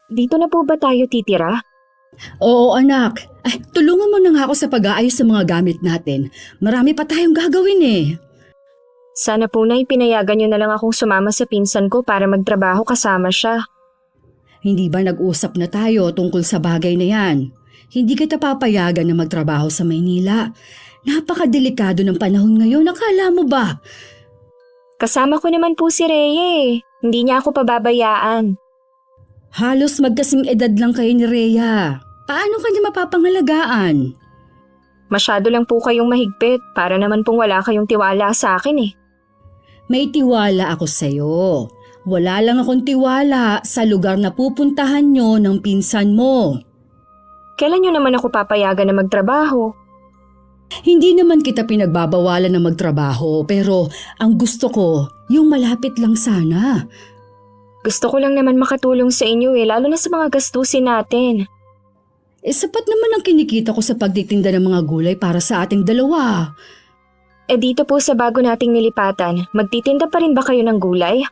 Dito na po ba tayo titira? Oo anak, tulungan mo na nga ako sa pag-aayos sa mga gamit natin. Marami pa tayong gagawin eh. Sana po na pinayagan niyo na lang akong sumama sa pinsan ko para magtrabaho kasama siya. Hindi ba nag-usap na tayo tungkol sa bagay na yan? Hindi kita papayagan na magtrabaho sa Maynila. Napakadelikado ng panahon ngayon, akala mo ba? Kasama ko naman po si Rhea eh. Hindi niya ako pababayaan. Halos magkasing edad lang kayo ni Rhea. Paano ka niya mapapangalagaan? Masyado lang po kayong mahigpit para naman pong wala kayong tiwala sa akin eh. May tiwala ako sa'yo. Wala lang akong tiwala sa lugar na pupuntahan nyo ng pinsan mo. Kailan niyo naman ako papayagan na magtrabaho? Hindi naman kita pinagbabawalan na magtrabaho pero ang gusto ko, yung malapit lang sana. Gusto ko lang naman makatulong sa inyo eh, lalo na sa mga gastusin natin. Sapat naman ang kinikita ko sa pagtitinda ng mga gulay para sa ating dalawa. Dito po sa bago nating nilipatan, magtitinda pa rin ba kayo ng gulay?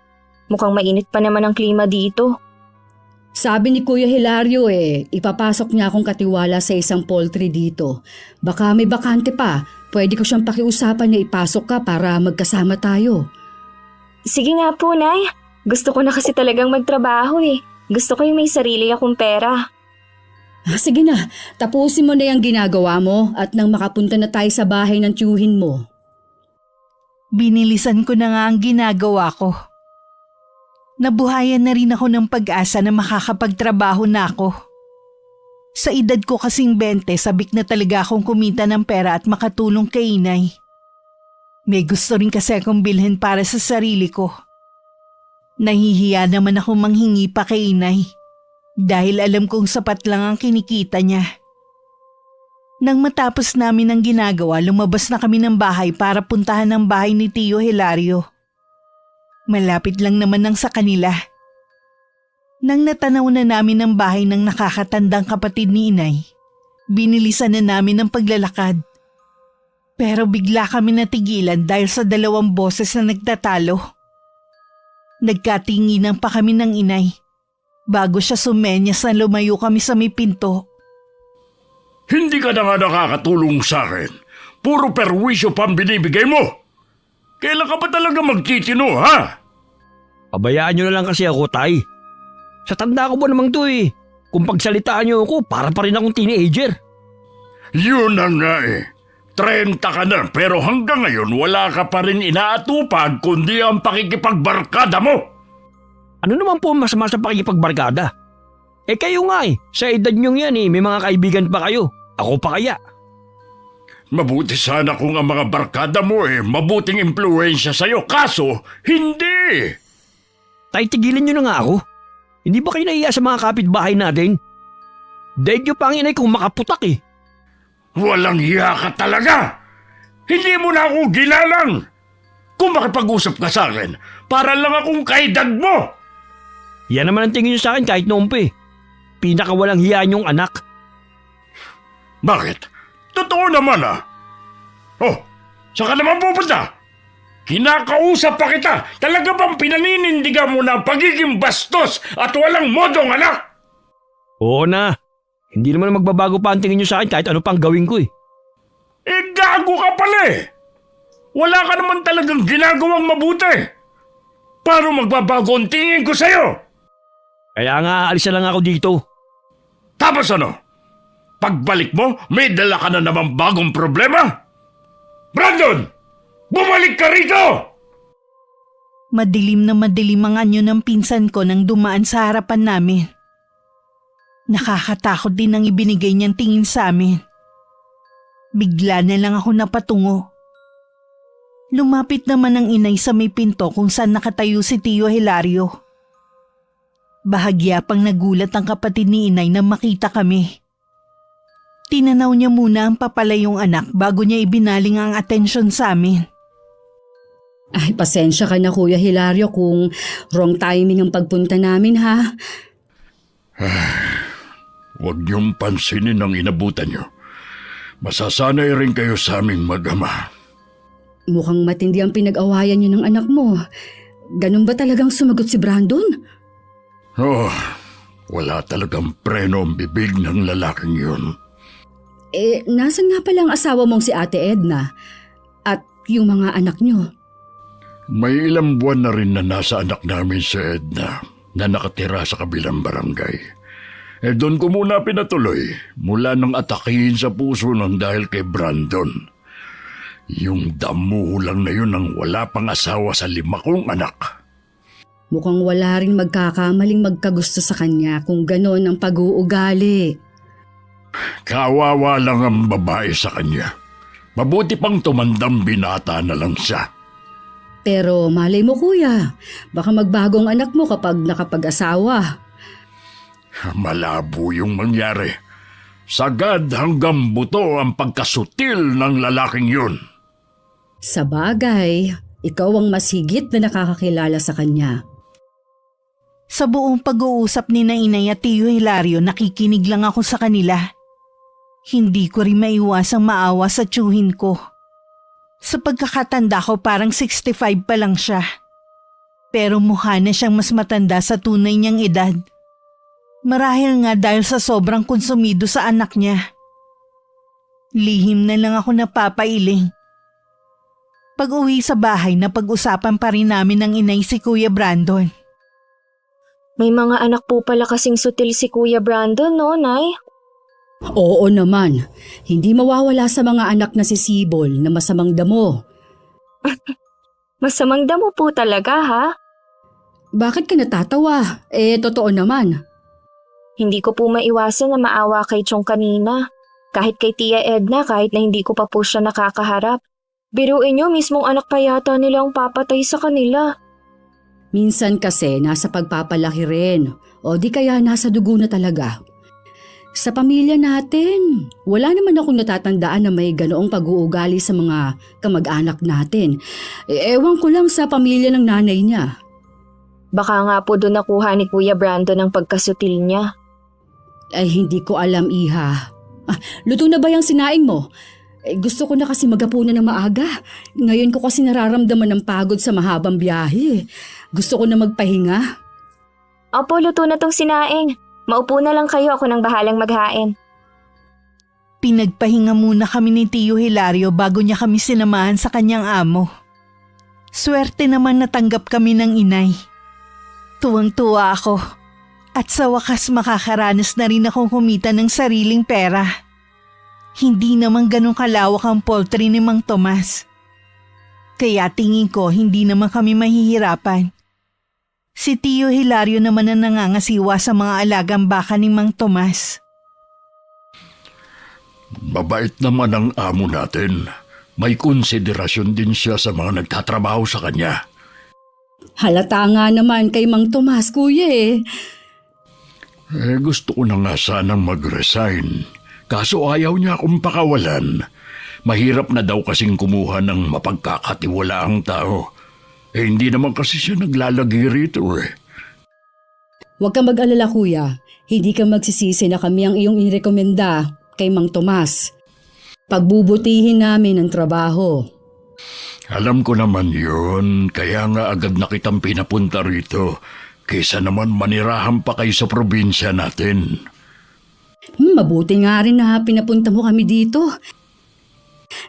Mukhang mainit pa naman ang klima dito. Sabi ni Kuya Hilario ipapasok niya akong katiwala sa isang poultry dito. Baka may bakante pa, pwede ko siyang pakiusapan na ipasok ka para magkasama tayo. Sige nga po, Nay. Gusto ko na kasi talagang magtrabaho eh. Gusto ko yung may sarili akong pera. Sige na, tapusin mo na yung ginagawa mo at nang makapunta na tayo sa bahay ng tiyuhin mo. Binilisan ko na nga ang ginagawa ko. Nabuhayan na rin ako ng pag-asa na makakapagtrabaho na ako. Sa edad ko kasing 20, sabik na talaga akong kumita ng pera at makatulong kay inay. May gusto rin kasi akong bilhin para sa sarili ko. Nahihiya naman ako manghingi pa kay inay dahil alam kong sapat lang ang kinikita niya. Nang matapos namin ang ginagawa, lumabas na kami ng bahay para puntahan ang bahay ni Tio Hilario. Malapit lang naman ang sa kanila. Nang natanaw na namin ang bahay ng nakakatandang kapatid ni inay, binilisan na namin ang paglalakad. Pero bigla kami natigilan dahil sa dalawang boses na nagtatalo. Nagkatinginan pa kami ng inay bago siya sumenyas na lumayo kami sa may pinto. Hindi ka na nga nakakatulong sa akin. Puro perwisyo pa ang binibigay mo. Kailan ka ba talaga magtitino, ha? Pabayaan nyo na lang kasi ako, Tay. Sa tanda ko ba namang to eh. Kung pagsalitaan nyo ako, para pa rin akong teenager. Yun na nga eh. 30 ka na pero hanggang ngayon wala ka pa rin inaatupag kundi ang pakikipagbarkada mo. Ano naman po masama sa pakikipagbarkada? Kayo nga sa edad nyong yan may mga kaibigan pa kayo. Ako pa kaya? Mabuti sana kung ang mga barkada mo mabuting impluensya sa'yo, kaso hindi! Tay, tigilan nyo na nga ako. Hindi ba kayo nahiya sa mga kapitbahay natin? Daig nyo pa ang inay kung makaputak eh. Walang hiya ka talaga! Hindi mo na ako ginalang! Kung makipag-usap ka sa akin, para lang akong kaedad mo! Yan naman ang tingin nyo sa akin kahit noon pa eh. Pinakawalang hiya nyong anak. Bakit? Totoo naman ah! Oh, saan ka naman pupunta? Kinakausap pa kita! Talaga bang pinaninindigan mo na ang pagiging bastos at walang modong anak? Oo na. Hindi naman magbabago pa ang tingin nyo sa akin kahit ano pang gawin ko eh. Gago ka pala eh! Wala ka naman talagang ginagawang mabuti! Paano magbabago ang tingin ko sa'yo? Kaya nga alis na lang ako dito. Tapos ano? Pagbalik mo, may dala ka na naman bagong problema? Brandon! Bumalik ka rito! Madilim na madilim ang anyo ng pinsan ko nang dumaan sa harapan namin. Nakakatakot din ang ibinigay niyang tingin sa amin. Bigla na lang ako napatungo. Lumapit naman ang inay sa may pinto kung saan nakatayo si Tio Hilario. Bahagya pang nagulat ang kapatid ni inay nang makita kami. Tinanaw niya muna ang papalayong anak bago niya ibinaling ang atensyon sa amin. Ay, pasensya ka na Kuya Hilario kung wrong timing ang pagpunta namin ha. Huwag niyong pansinin ang inabutan niyo. Masasanay rin kayo sa aming mag-ama. Mukhang matindi ang pinag-awayan niyo ng anak mo. Ganun ba talagang sumagot si Brandon? Oh, Wala talagang preno ang bibig ng lalaking yun. Nasan nga pala ang asawa mong si Ate Edna? At yung mga anak nyo? May ilang buwan na rin na nasa anak namin si Edna na nakatira sa kabilang barangay. Doon ko muna pinatuloy mula nang atakihin sa puso ng dahil kay Brandon. Yung damuhulang na yun ang wala pang asawa sa 5 kong anak. Mukhang wala rin magkakamaling magkagusto sa kanya kung ganon ang pag-uugali. Kawawa lang ang babae sa kanya. Mabuti pang tumandang binata na lang siya. Pero malay mo kuya, baka magbagong anak mo kapag nakapag-asawa. Malabo yung mangyari. Sagad hanggang buto ang pagkasutil ng lalaking yun. Sa bagay, ikaw ang mas higit na nakakakilala sa kanya. Sa buong pag-uusap ni na Inay at Tio Hilario, nakikinig lang ako sa kanila. Hindi ko rin maiwasang maawa sa tiyuhin ko. Sa pagkakatanda ko parang 65 pa lang siya. Pero mukha na siyang mas matanda sa tunay niyang edad. Marahil nga dahil sa sobrang konsumido sa anak niya. Lihim na lang ako napapailing. Pag-uwi sa bahay, napag-usapan pa rin namin ng inay si Kuya Brandon. May mga anak po pala kasing sutil si Kuya Brandon, no, Nay? Oo naman, hindi mawawala sa mga anak na si Sibol na masamang damo. Masamang damo po talaga, ha? Bakit ka natatawa? Totoo naman. Hindi ko po maiwasan na maawa kay Chong kanina. Kahit kay Tia Edna, kahit na hindi ko pa po siya nakakaharap. Biruin niyo, mismong anak pa yata nilang papatay sa kanila. Minsan kasi nasa pagpapalaki rin o di kaya nasa dugo na talaga. Sa pamilya natin, wala naman akong natatandaan na may ganoong pag-uugali sa mga kamag-anak natin. Ewan ko lang sa pamilya ng nanay niya. Baka nga po doon nakuha ni Kuya Brandon ang pagkasutil niya. Ay hindi ko alam, iha. Luto na ba yung sinaing mo? Gusto ko na kasi magapunan ng maaga. Ngayon ko kasi nararamdaman ng pagod sa mahabang biyahe. Gusto ko na magpahinga. Opo, luto na tong sinaing. Maupo na lang kayo, ako nang bahalang maghain. Pinagpahinga muna kami ni Tio Hilario bago niya kami sinamahan sa kanyang amo. Swerte naman natanggap kami ng inay. Tuwang-tuwa ako. At sa wakas makakaranas na rin akong kumita ng sariling pera. Hindi naman ganun kalawak ang poultry ni Mang Tomas. Kaya tingin ko hindi naman kami mahihirapan. Si Tio Hilario naman ang nangangasiwa sa mga alagang baka ni Mang Tomas. Mabait naman ang amo natin. May konsiderasyon din siya sa mga nagtatrabaho sa kanya. Halata nga naman kay Mang Tomas, kuya . Gusto ko na nga sanang mag-resign. Kaso ayaw niya akong pakawalan. Mahirap na daw kasing kumuha ng mapagkakatiwalaang tao. Hindi naman kasi siya naglalagi rito . Huwag kang mag-alala kuya. Hindi ka magsisisi na kami ang iyong irekomenda kay Mang Tomas. Pagbubutihin namin ang trabaho. Alam ko naman yun, kaya nga agad na kitang pinapunta rito. Kaysa naman manirahan pa kayo sa probinsya natin. Mabuti nga rin na pinapunta mo kami dito.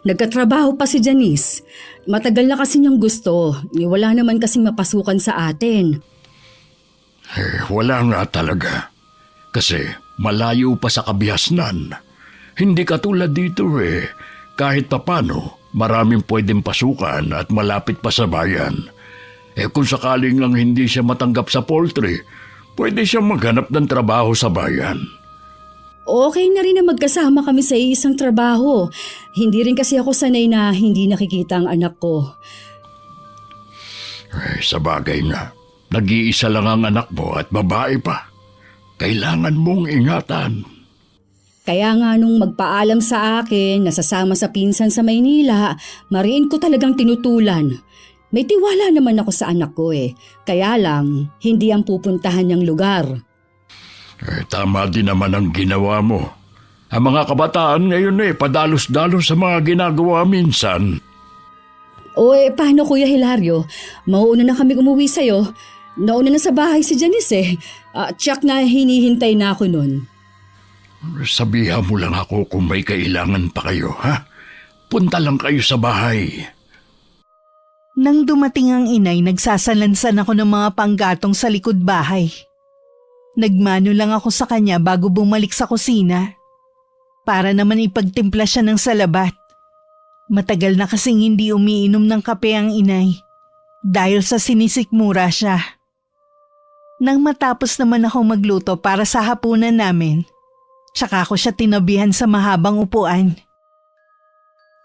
Nagkatrabaho pa si Janice. Matagal na kasi niyang gusto. Wala naman kasing mapasukan sa atin. Wala nga talaga. Kasi malayo pa sa kabihasnan. Hindi katulad dito . Kahit papano, maraming pwedeng pasukan at malapit pa sa bayan. Kung sakaling lang hindi siya matanggap sa poultry, pwede siyang maghanap ng trabaho sa bayan. Okay na rin na magkasama kami sa isang trabaho. Hindi rin kasi ako sanay na hindi nakikita ang anak ko. Sa bagay nga, nag-iisa lang ang anak mo at babae pa. Kailangan mong ingatan. Kaya nga nung magpaalam sa akin na sasama sa pinsan sa Maynila, mariin ko talagang tinutulan. May tiwala naman ako sa anak ko . Kaya lang, hindi ang pupuntahan niyang lugar. Tama din naman ang ginawa mo. Ang mga kabataan ngayon padalos-dalos sa mga ginagawa minsan. Paano Kuya Hilario? Mauuna na kami umuwi sa'yo. Nauna na sa bahay si Janice eh. Tsak na hinihintay na ako nun. Sabihan mo lang ako kung may kailangan pa kayo, ha? Punta lang kayo sa bahay. Nang dumating ang inay, nagsasalansan ako ng mga panggatong sa likod bahay. Nagmano lang ako sa kanya bago bumalik sa kusina. Para naman ipagtimpla siya ng salabat. Matagal na kasing hindi umiinom ng kape ang inay. Dahil sa sinisikmura siya. Nang matapos naman ako magluto para sa hapunan namin, tsaka ko siya tinabihan sa mahabang upuan.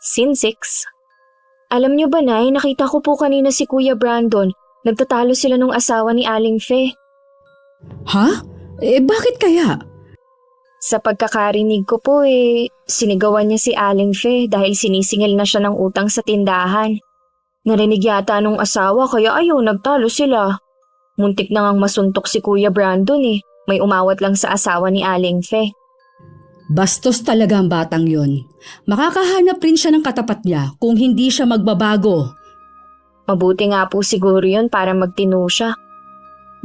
Scene 6. Alam niyo ba, Nay, nakita ko po kanina si Kuya Brandon. Nagtatalo sila nung asawa ni Aling Fe. Ha? Bakit kaya? Sa pagkakarinig ko po sinigawan niya si Aling Fe dahil sinisingil na siya ng utang sa tindahan. Narinig yata nung asawa kaya nagtalo sila. Muntik na ngang masuntok si Kuya Brandon May umawat lang sa asawa ni Aling Fe. Bastos talaga ang batang yon. Makakahanap rin siya ng katapat niya kung hindi siya magbabago. Mabuti nga po siguro yun para magtino siya.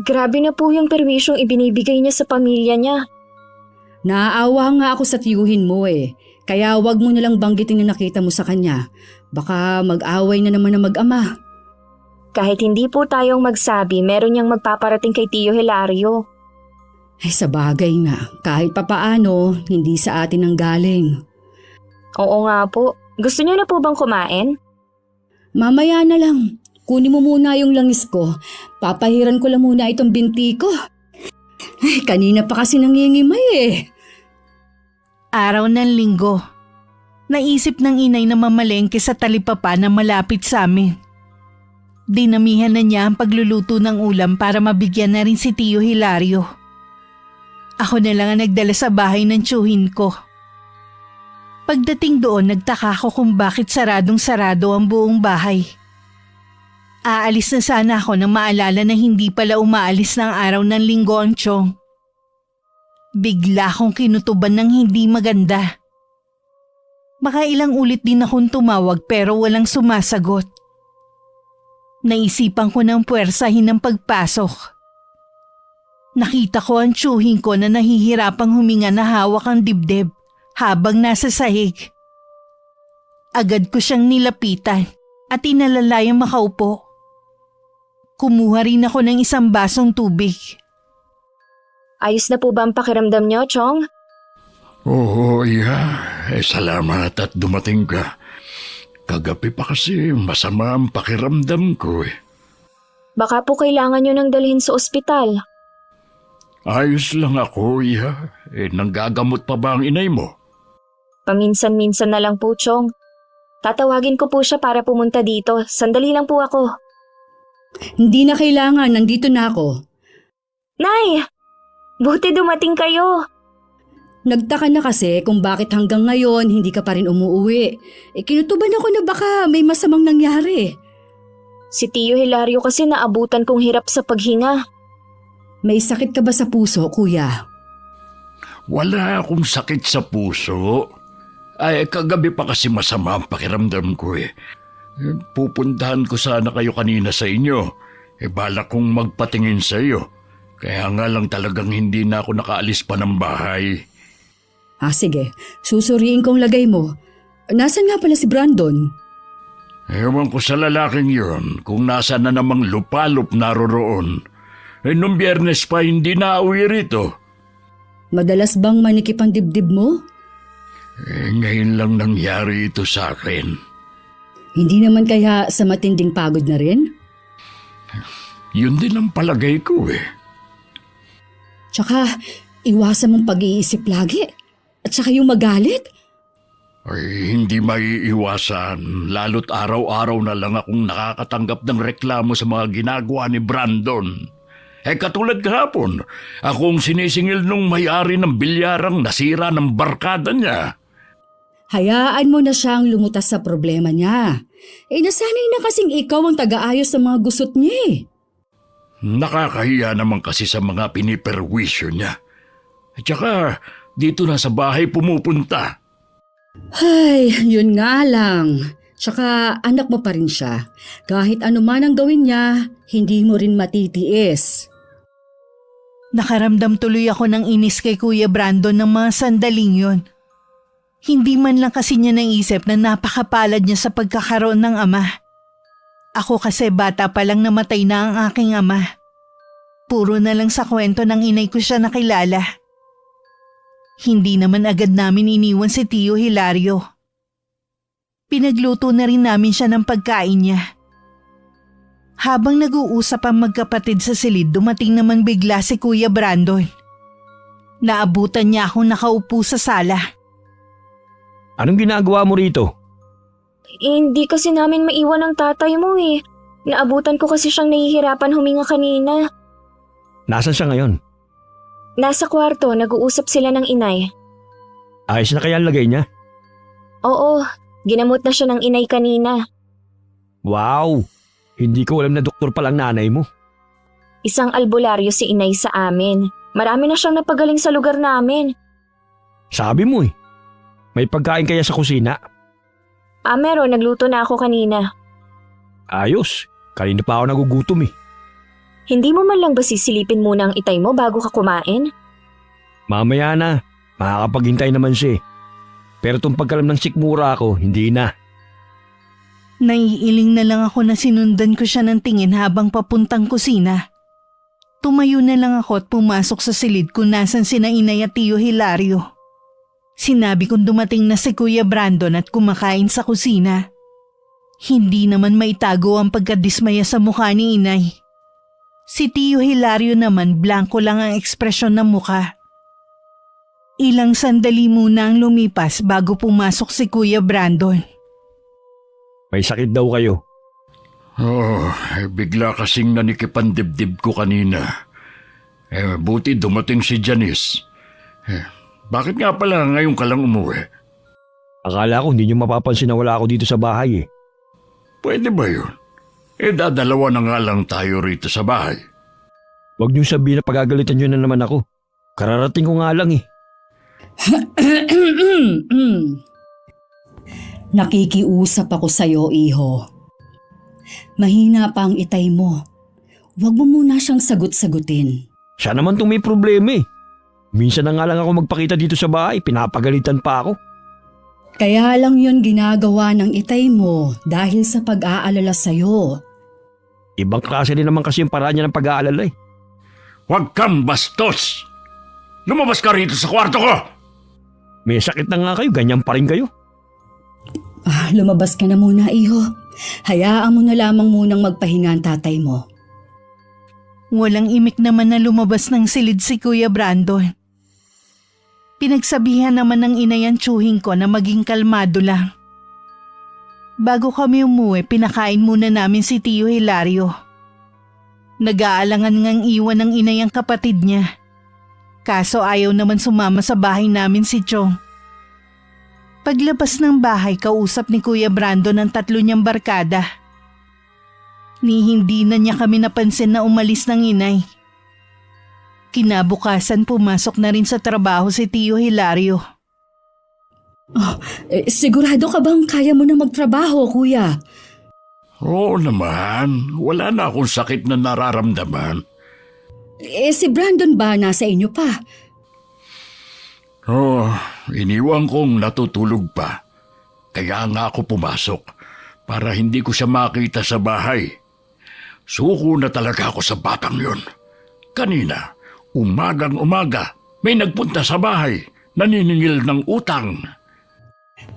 Grabe na po yung perwisyong ibinibigay niya sa pamilya niya. Naaawa nga ako sa tiyuhin mo eh. Kaya wag mo nalang banggitin na nakita mo sa kanya. Baka mag-away na naman na mag-ama. Kahit hindi po tayong magsabi, meron niyang magpaparating kay Tio Hilario. Ay sa bagay nga, kahit papaano, hindi sa atin ang galing. Oo nga po. Gusto niyo na po bang kumain? Mamaya na lang. Kunin mo muna yung langis ko. Papahiran ko lang muna itong binti ko. Ay, kanina pa kasi nangingimay eh. Araw ng linggo. Naisip ng inay na mamalengke sa talipapa na malapit sa amin. Dinamihan na niya ang pagluluto ng ulam para mabigyan na rin si Tio Hilario. Ako na lang ang nagdala sa bahay ng tiyuhin ko. Pagdating doon, nagtaka ako kung bakit saradong-sarado ang buong bahay. Aalis na sana ako nang maalala na hindi pala umaalis ng araw ng linggo ang tiyong. Bigla akong kinutuban ng hindi maganda. Makailang ulit din akong tumawag pero walang sumasagot. Naisipan ko ng puwersahin ng pagpasok. Nakita ko ang tiyuhin ko na nahihirapang huminga na hawak ang dibdib habang nasa sahig. Agad ko siyang nilapitan at inalalayang makaupo. Kumuha rin ako ng isang basong tubig. Ayos na po ba ang pakiramdam niyo, Chong? Oo, iya. Salamat at dumating ka. Kagabi pa kasi masama ang pakiramdam ko eh. Baka po kailangan niyo nang dalhin sa ospital. Ayos lang ako, iya. Nanggagamot pa ba ang inay mo? Paminsan-minsan na lang po, Chong. Tatawagin ko po siya para pumunta dito. Sandali lang po ako. Hindi na kailangan, nandito na ako. Nay! Buti dumating kayo. Nagtaka na kasi kung bakit hanggang ngayon hindi ka pa rin umuuwi. Kinutuban ako na baka may masamang nangyari. Si Tio Hilario kasi naabutan kong hirap sa paghinga. May sakit ka ba sa puso, kuya? Wala akong sakit sa puso. Ay, kagabi pa kasi masama ang pakiramdam ko eh. Pupuntahan ko sana kayo kanina sa inyo. Balak kong magpatingin sa iyo. Kaya nga lang talagang hindi na ako nakaalis pa ng bahay. Sige. Susuriin kong lagay mo. Nasaan nga pala si Brandon? Ewan ko sa lalaking yun kung nasaan na namang lupalop naroroon. Nung Biyernes pa hindi na uwi rito. Madalas bang manikip ang dibdib mo? Ngayon lang nangyari ito sa akin. Hindi naman kaya sa matinding pagod na rin? Yun din ang palagay ko eh. Tsaka, iwasan mong pag-iisip lagi. At saka yung magalit. Ay, hindi maiiwasan. Lalo't araw-araw na lang akong nakakatanggap ng reklamo sa mga ginagawa ni Brandon. Katulad kahapon, akong sinisingil nung may-ari ng bilyarang nasira ng barkada niya. Hayaan mo na siyang lumutas sa problema niya. Nasanay na kasing ikaw ang taga-ayos sa mga gusot niya eh. Nakakahiya naman kasi sa mga piniperwisyo niya. At saka, dito na sa bahay pumupunta. Ay, yun nga lang. Tsaka anak mo pa rin siya. Kahit ano man ang gawin niya, hindi mo rin matitiis. Nakaramdam tuloy ako ng inis kay Kuya Brandon ng mga sandaling yon. Hindi man lang kasi niya naisip na napakapalad niya sa pagkakaroon ng ama. Ako kasi bata pa lang namatay na ang aking ama. Puro na lang sa kwento ng inay ko siya nakilala. Hindi naman agad namin iniwan si Tio Hilario. Pinagluto na rin namin siya ng pagkain niya. Habang nag-uusap ang magkapatid sa silid, dumating naman bigla si Kuya Brandon. Naabutan niya akong nakaupo sa sala. Anong ginagawa mo rito? Hindi kasi namin maiwan ang tatay mo eh. Naabutan ko kasi siyang nahihirapan huminga kanina. Nasaan siya ngayon? Nasa kwarto, nag-uusap sila ng inay. Ayos na kaya ang lagay niya? Oo, ginamot na siya ng inay kanina. Wow! Hindi ko alam na doktor palang nanay mo. Isang albularyo si inay sa amin. Marami na siyang napagaling sa lugar namin. Sabi mo eh. May pagkain kaya sa kusina? Meron, nagluto na ako kanina. Ayos. Kanina pa ako nagugutom eh. Hindi mo man lang ba sisilipin muna ang itay mo bago ka kumain? Mamaya na. Makakapaghintay naman siya eh. Pero itong pagkalam ng sikmura ako, hindi na. Naiiling na lang ako na sinundan ko siya ng tingin habang papuntang kusina. Tumayo na lang ako at pumasok sa silid kung nasan sina inay at Tio Hilario. Sinabi kong dumating na si Kuya Brandon at kumakain sa kusina. Hindi naman maitago ang pagkadismaya sa mukha ni inay. Si Tio Hilario naman blanko lang ang ekspresyon ng mukha. Ilang sandali muna ang lumipas bago pumasok si Kuya Brandon. May sakit daw kayo. Bigla kasing nanikipan dibdib ko kanina. Buti dumating si Janice. Bakit nga pala ngayon ka lang umuwi? Akala ko hindi niyo mapapansin na wala ako dito sa bahay eh. Pwede ba yun? Dadalawa na nga lang tayo rito sa bahay. Huwag niyo sabihin na pagagalitan niyo na naman ako. Kararating ko nga lang eh. Nakikiusap ako sa'yo, iho. Mahina pa ang itay mo. Huwag mo muna siyang sagot-sagutin. Siya naman itong may problema eh. Minsan na nga lang ako magpakita dito sa bahay, pinapagalitan pa ako. Kaya lang yun ginagawa ng itay mo dahil sa pag-aalala sa'yo. Ibang klase rin naman kasi yung paraan niya ng pag-aalala eh. Huwag kang bastos! Lumabas ka rito sa kwarto ko! May sakit na nga kayo, ganyan pa rin kayo. Lumabas ka na muna, iho. Hayaan mo na lamang munang magpahinga ang tatay mo. Walang imik naman na lumabas ng silid si Kuya Brandon. Pinagsabihan naman ng inay ang tsuhing ko na maging kalmado lang. Bago kami umuwi, pinakain muna namin si Tio Hilario. Nag-aalangan ngang iwan ng inay ang kapatid niya. Kaso ayaw naman sumama sa bahay namin si Chong. Paglabas ng bahay, kausap ni Kuya Brandon ang 3 niyang barkada. Ni hindi na niya kami napansin na umalis ng inay. Kinabukasan pumasok na rin sa trabaho si Tio Hilario. Sigurado ka bang kaya mo na magtrabaho, kuya? Oo naman, wala na akong sakit na nararamdaman. Si Brandon ba nasa inyo pa? Iniwan kong natutulog pa. Kaya nga ako pumasok para hindi ko siya makita sa bahay. Suko na talaga ako sa batang yon. Kanina, umagang-umaga, may nagpunta sa bahay, naniningil ng utang.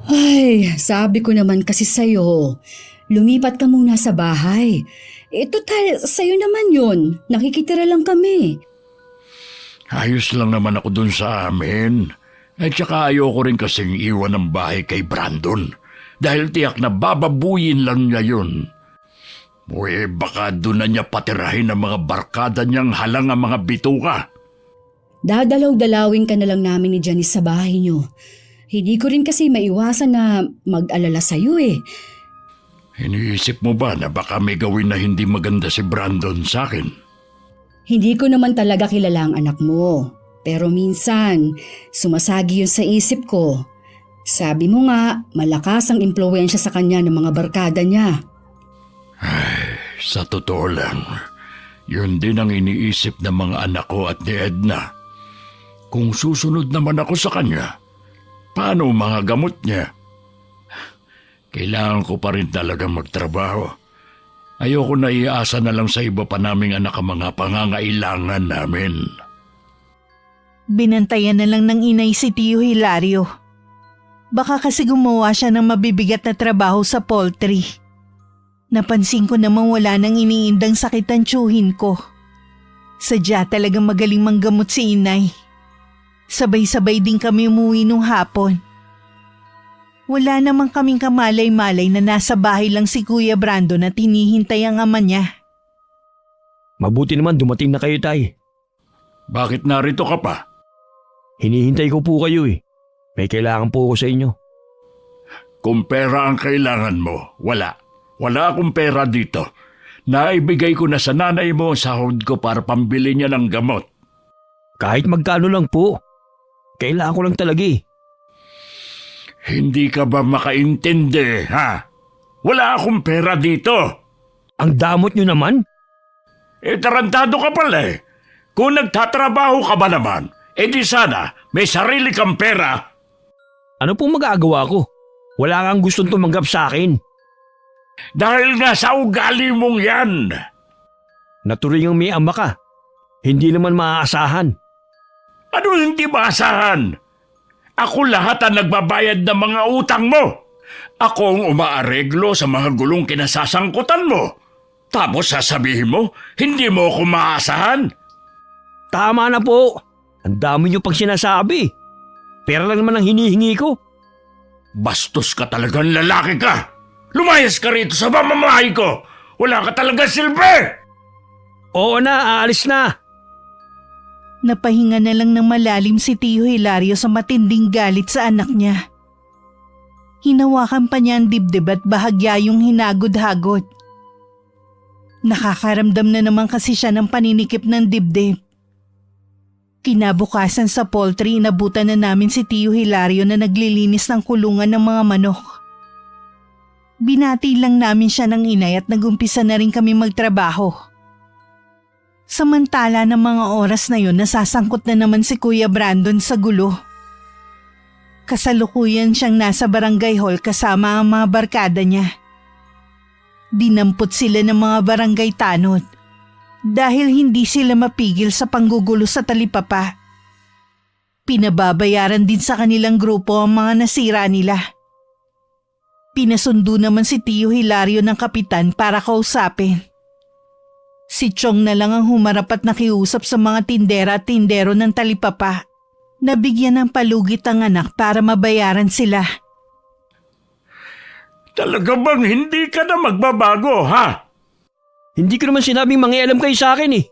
Ay, sabi ko naman kasi sa'yo, lumipat ka muna sa bahay. Total, sa'yo naman yun. Nakikitira lang kami. Ayos lang naman ako dun sa amin. At saka ayoko rin kasing iwan ng bahay kay Brandon. Dahil tiyak na bababuyin lang niya yun. Baka doon na niya patirahin ang mga barkada niyang halang ang mga bituka. Dadalaw-dalawin ka na lang namin ni Janice sa bahay niyo. Hindi ko rin kasi maiwasan na mag-alala sa'yo eh. Iniisip mo ba na baka may gawin na hindi maganda si Brandon sa akin? Hindi ko naman talaga kilala ang anak mo. Pero minsan, sumasagi yun sa isip ko. Sabi mo nga, malakas ang impluwensya sa kanya ng mga barkada niya. Sa totoo lang, yun din ang iniisip ng mga anak ko at ni Edna. Kung susunod naman ako sa kanya, paano ang mga gamot niya? Kailangan ko pa rin talagang magtrabaho. Ayoko na iasa na lang sa iba pa naming anak ang mga pangangailangan namin. Binantayan na lang ng inay si Tio Hilario. Baka kasi gumawa siya ng mabibigat na trabaho sa poultry. Napansin ko namang wala nang iniindang sakit ang tiyuhin ko. Sadya talagang magaling manggamot si inay. Sabay-sabay din kami umuwi nung hapon. Wala namang kaming kamalay-malay na nasa bahay lang si Kuya Brandon at hinihintay ang ama niya. Mabuti naman dumating na kayo, Tay. Bakit narito ka pa? Hinihintay ko po kayo eh. May kailangan po ako sa inyo. Kung pera ang kailangan mo, wala. Wala akong pera dito. Naibigay ko na sa nanay mo ang sahod ko para pambili niya ng gamot. Kahit magkano lang po. Kailangan ko lang talaga eh. Hindi ka ba makaintindi, ha? Wala akong pera dito. Ang damot nyo naman? Tarantado ka pala eh. Kung nagtatrabaho ka ba naman, di sana may sarili kang pera. Ano pong magagawa ko? Wala kang gustong tumanggap sa akin. Dahil nga sa ugali mong yan. Naturingang may ama ka. Hindi naman maaasahan. Ano hindi maasahan? Ako lahat ang nagbabayad ng mga utang mo. Ako ang umaareglo sa mga gulong kinasasangkutan mo. Tapos sasabihin mo, hindi mo ako maasahan? Tama na po. Ang dami nyo pang sinasabi. Pera lang naman ang hinihingi ko. Bastos ka talagang lalaki ka. Lumayas ka rito sa pamamahay ko. Wala ka talaga silbi. Oo na, aalis na. Napahinga na lang ng malalim si Tio Hilario sa matinding galit sa anak niya. Hinawakan pa niya ang dibdib at bahagya yung hinagod-hagod. Nakakaramdam na naman kasi siya ng paninikip ng dibdib. Kinabukasan sa poultry, inabutan na namin si Tio Hilario na naglilinis ng kulungan ng mga manok. Binati lang namin siya ng inay at nagumpisa na rin kami magtrabaho. Samantala ng mga oras na yun, nasasangkot na naman si Kuya Brandon sa gulo. Kasalukuyan siyang nasa barangay hall kasama ang mga barkada niya. Dinampot sila ng mga barangay tanod dahil hindi sila mapigil sa panggugulo sa talipapa. Pinababayaran din sa kanilang grupo ang mga nasira nila. Pinasundo naman si Tio Hilario ng kapitan para kausapin. Si Chong na lang ang humarap at nakiusap sa mga tindera at tindero ng talipapa. Nabigyan ng palugit ang anak para mabayaran sila. Talaga bang hindi ka na magbabago, ha? Hindi ko naman sinabing mangialam kayo sa akin eh.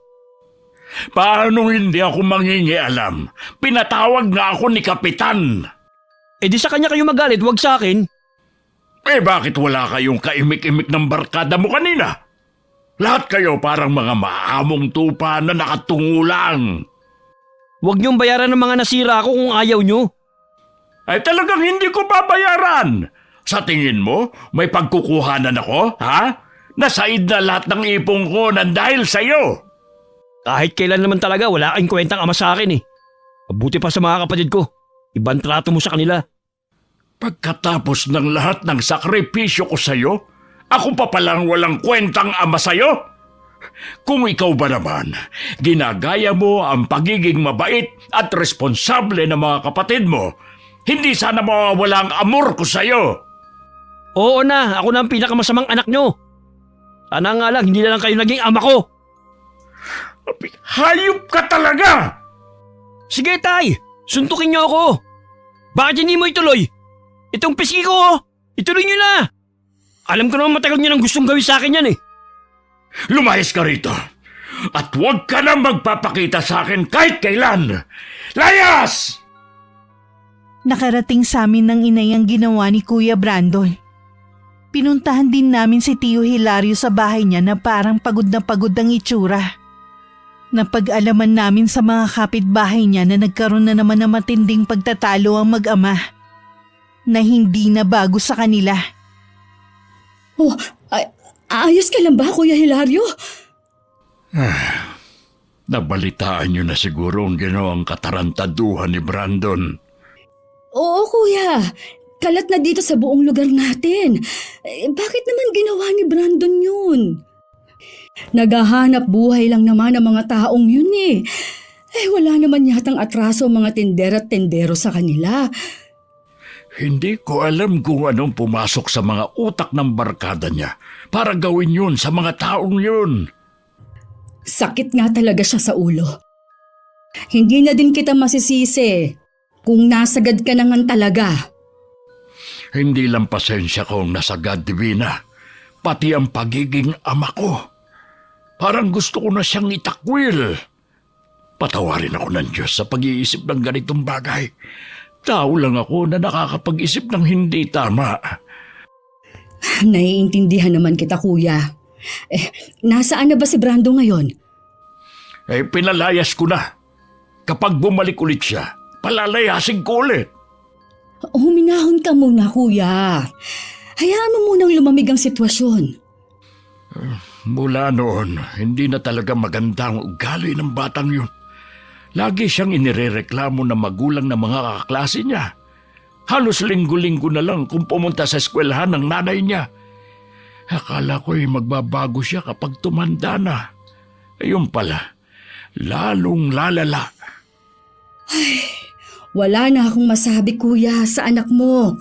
Paano hindi ako mangingialam? Pinatawag na ako ni Kapitan. Di sa kanya kayo magalit, wag sa akin. Bakit wala kayong kaimik-imik ng barkada mo kanina? Lahat kayo parang mga maamong tupa na nakatungo lang. Huwag niyong bayaran ng mga nasira ko kung ayaw niyo. Talagang hindi ko babayaran. Sa tingin mo, may pagkukuhanan ako, ha? Nasaid na lahat ng ipong ko nang dahil sa'yo. Kahit kailan naman talaga, wala kayong kwentang ama sa akin eh. Mabuti pa sa mga kapatid ko. Ibang trato mo sa kanila. Pagkatapos ng lahat ng sakripisyo ko sa'yo, ako pa palang walang kwentang ama sa'yo? Kung ikaw ba naman, ginagaya mo ang pagiging mabait at responsable ng mga kapatid mo, hindi sana mawawala ang amor ko sa'yo. Oo na, ako na ang pinakamasamang anak nyo. Sana nga lang, hindi na lang kayo naging ama ko. Hayop ka talaga! Sige tay, suntukin niyo ako. Bakit hindi mo ituloy? Itong piski ko, ituloy niyo na. Alam ko naman matagal niyo nang gustong gawin sa akin yan eh. Lumayas ka rito. At huwag ka na magpapakita sa akin kahit kailan. Layas! Nakarating sa amin ng inay ang ginawa ni Kuya Brandon. Pinuntahan din namin si Tio Hilario sa bahay niya na parang pagod ang itsura. Napag-alaman namin sa mga kapitbahay niya na nagkaroon na naman ng matinding pagtatalo ang mag-ama. na hindi na bago sa kanila. Oh, ayos ka lang ba, Kuya Hilario? Nabalitaan niyo na siguro ang ginawang katarantaduhan ni Brandon. Oo, Kuya. Kalat na dito sa buong lugar natin. Bakit naman ginawa ni Brandon yun? Naghahanap buhay lang naman ang mga taong yun eh. Wala naman yatang atraso ang mga tindera at tendero sa kanila. Hindi ko alam kung anong pumasok sa mga utak ng barkada niya para gawin yun sa mga taong yun. Sakit nga talaga siya sa ulo. Hindi na din kita masisisi kung nasagad ka na nga talaga. Hindi lang pasensya kong nasagad, Divina, pati ang pagiging ama ko. Parang gusto ko na siyang itakwil. Patawarin ako ng Diyos sa pag-iisip ng ganitong bagay. Tao lang ako na nakakapag-isip ng hindi tama. Naiintindihan naman kita, Kuya. Nasaan na ba si Brando ngayon? Pinalayas ko na. Kapag bumalik ulit siya, palalayasin ko ulit. Huminahon ka muna, Kuya. Hayaan mo munang lumamig ang sitwasyon. Mula noon, hindi na talaga maganda ang ugali ng batang yun. Lagi siyang inirereklamo ng magulang ng mga kaklase niya. Halos linggo-linggo na lang kung pumunta sa eskwelahan ng nanay niya. Akala ko'y magbabago siya kapag tumanda na. Ayun pala, lalong lalala. Wala na akong masabi, Kuya, sa anak mo.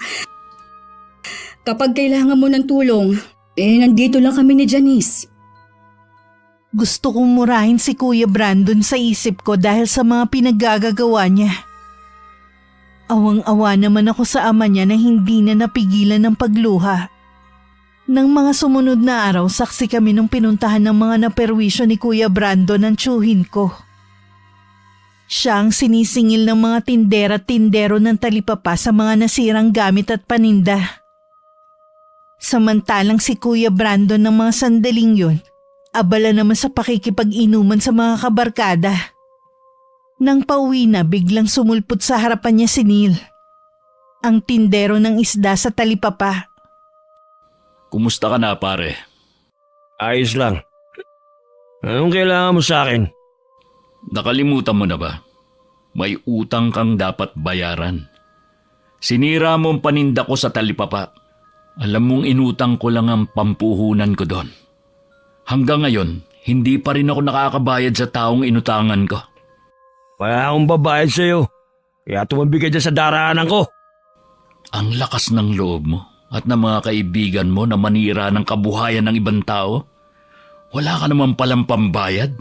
Kapag kailangan mo ng tulong, nandito lang kami ni Janice. Gusto kong murahin si Kuya Brandon sa isip ko dahil sa mga pinaggagawa niya. Awang-awa naman ako sa ama niya na hindi na napigilan ng pagluha. Nang mga sumunod na araw, saksi kami nung pinuntahan ng mga naperwisyo ni Kuya Brandon ang tiyuhin ko. Siya ang sinisingil ng mga tindera at tindero ng talipapa sa mga nasirang gamit at paninda. Samantalang si Kuya Brandon ng mga sandaling yun, abala naman sa pakikipag-inuman sa mga kabarkada. Nang pauwi na, biglang sumulpot sa harapan niya si Neil, ang tindero ng isda sa talipapa. Kumusta ka na, pare? Ayos lang. Anong kailangan mo sa akin? Nakalimutan mo na ba? May utang kang dapat bayaran. Sinira mo ang paninda ko sa talipapa. Alam mong inutang ko lang ang pampuhunan ko doon. Hanggang ngayon, hindi pa rin ako nakakabayad sa taong inutangan ko. Wala akong babayad sa'yo. Kaya tumabig ka dyan sa daraanan ko. Ang lakas ng loob mo at ng mga kaibigan mo na manira ng kabuhayan ng ibang tao. Wala ka naman palang pambayad.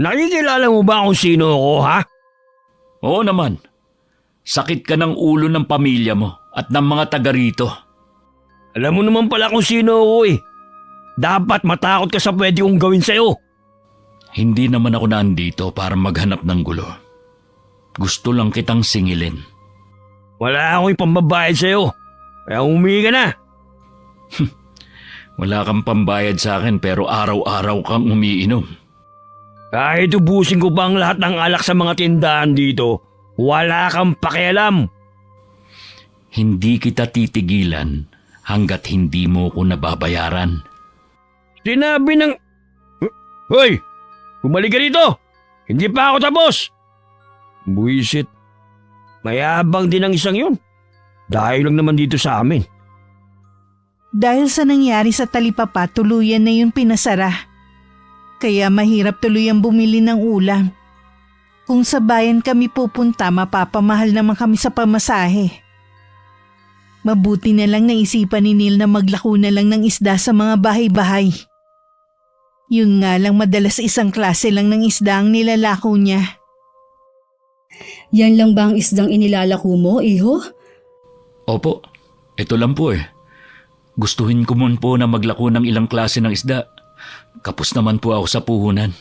Nakikilala mo ba kung sino ako, ha? Oo naman. Sakit ka ng ulo ng pamilya mo at ng mga taga rito. Alam mo naman pala kung sino ako eh. Dapat matakot ka sa pwede kong gawin sa'yo. Hindi naman ako nandito para maghanap ng gulo. Gusto lang kitang singilin. Wala akong ipambabayad sa'yo. Kaya umuwi ka na. Wala kang pambayad sa akin pero araw-araw kang umiinom. Kahit ubusin ko pa ang lahat ng alak sa mga tindahan dito, wala kang pakialam. Hindi kita titigilan hanggat hindi mo ko nababayaran. Sinabi ng... Hoy! Bumalik ka rito! Hindi pa ako tapos! Buisit. Mayabang din ang isang yun. Dahil lang naman dito sa amin. Dahil sa nangyari sa talipapa, tuluyan na yung pinasara. Kaya mahirap tuluyang bumili ng ulam. Kung sa bayan kami pupunta, mapapamahal naman kami sa pamasahe. Mabuti na lang naisipan ni Neil na maglako na lang ng isda sa mga bahay-bahay. Yun nga lang, madalas isang klase lang ng isda ang nilalako niya. Yan lang ba ang isdang inilalako mo, iho? Opo, ito lang po eh. Gustuhin ko man po na maglako ng ilang klase ng isda. Kapos naman po ako sa puhunan.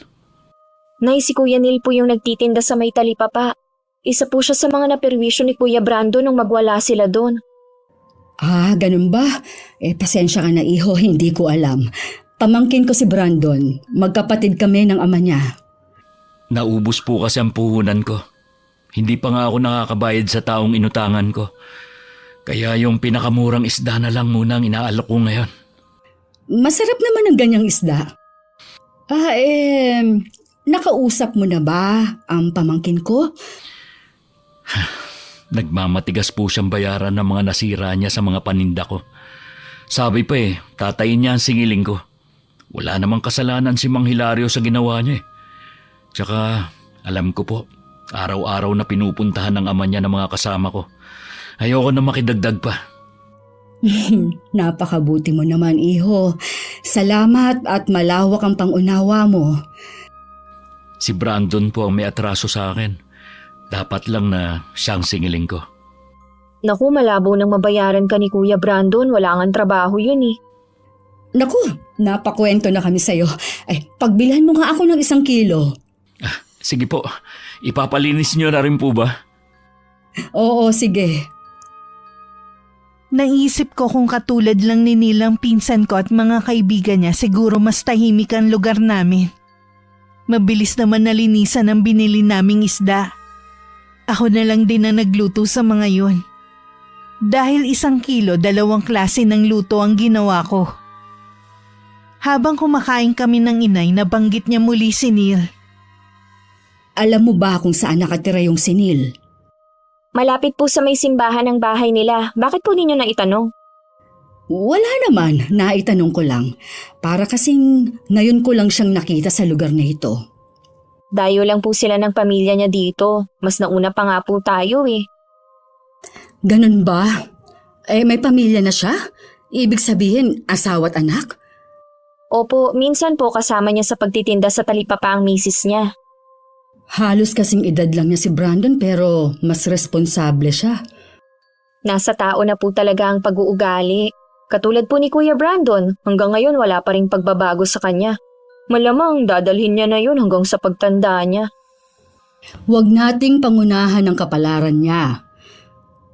Nay, si Kuya Neil po yung nagtitinda sa may talipapa. Isa po siya sa mga naperwisyo ni Kuya Brando nung magwala sila doon. Ah, ganun ba? Pasensya ka na, iho, hindi ko alam. Pamangkin ko si Brandon. Magkapatid kami ng ama niya. Naubos po kasi ang puhunan ko. Hindi pa nga ako nakakabayad sa taong inutangan ko. Kaya yung pinakamurang isda na lang muna ang inaalok ko ngayon. Masarap naman ang ganyang isda. Nakausap mo na ba ang pamangkin ko? Nagmamatigas po siyang bayaran ng mga nasira niya sa mga paninda ko. Sabi pa tatayin niya ang singiling ko. Wala namang kasalanan si Mang Hilario sa ginawa niya eh. Tsaka alam ko po, araw-araw na pinupuntahan ng ama niya ng mga kasama ko. Ayoko na makidagdag pa. Napakabuti mo naman, iho. Salamat at malawak ang pangunawa mo. Si Brandon po ang may atraso sa akin. Dapat lang na siyang singiling ko. Naku, malabo nang mabayaran ka ni Kuya Brandon. Wala ngang trabaho yun eh. Naku, napakwento na kami sa'yo. Pagbilhan mo nga ako ng 1 kilo. Sige po, ipapalinis niyo na rin po ba? Oo, sige. Naisip ko kung katulad lang ni Nilang pinsan ko at mga kaibigan niya, siguro mas tahimik ang lugar namin. Mabilis naman nalinisan ang binili naming isda. Ako na lang din na nagluto sa mga yun. Dahil 1 kilo, 2 klase ng luto ang ginawa ko. Habang kumakain kami ng inay, nabanggit niya muli si Neil. Alam mo ba kung saan nakatira yung sinil? Malapit po sa may simbahan ng bahay nila. Bakit po ninyo naitanong? Wala naman, naitanong ko lang. Para kasing ngayon ko lang siyang nakita sa lugar na ito. Dayo lang po sila ng pamilya niya dito. Mas nauna pa nga po tayo eh. Ganun ba? May pamilya na siya? Ibig sabihin, asawa at anak? Opo, minsan po kasama niya sa pagtitinda sa talipapa ang misis niya. Halos kasing edad lang niya si Brandon pero mas responsable siya. Nasa tao na po talaga ang pag-uugali. Katulad po ni Kuya Brandon, hanggang ngayon wala pa ring pagbabago sa kanya. Malamang dadalhin niya na yun hanggang sa pagtanda niya. Huwag nating pangunahan ang kapalaran niya.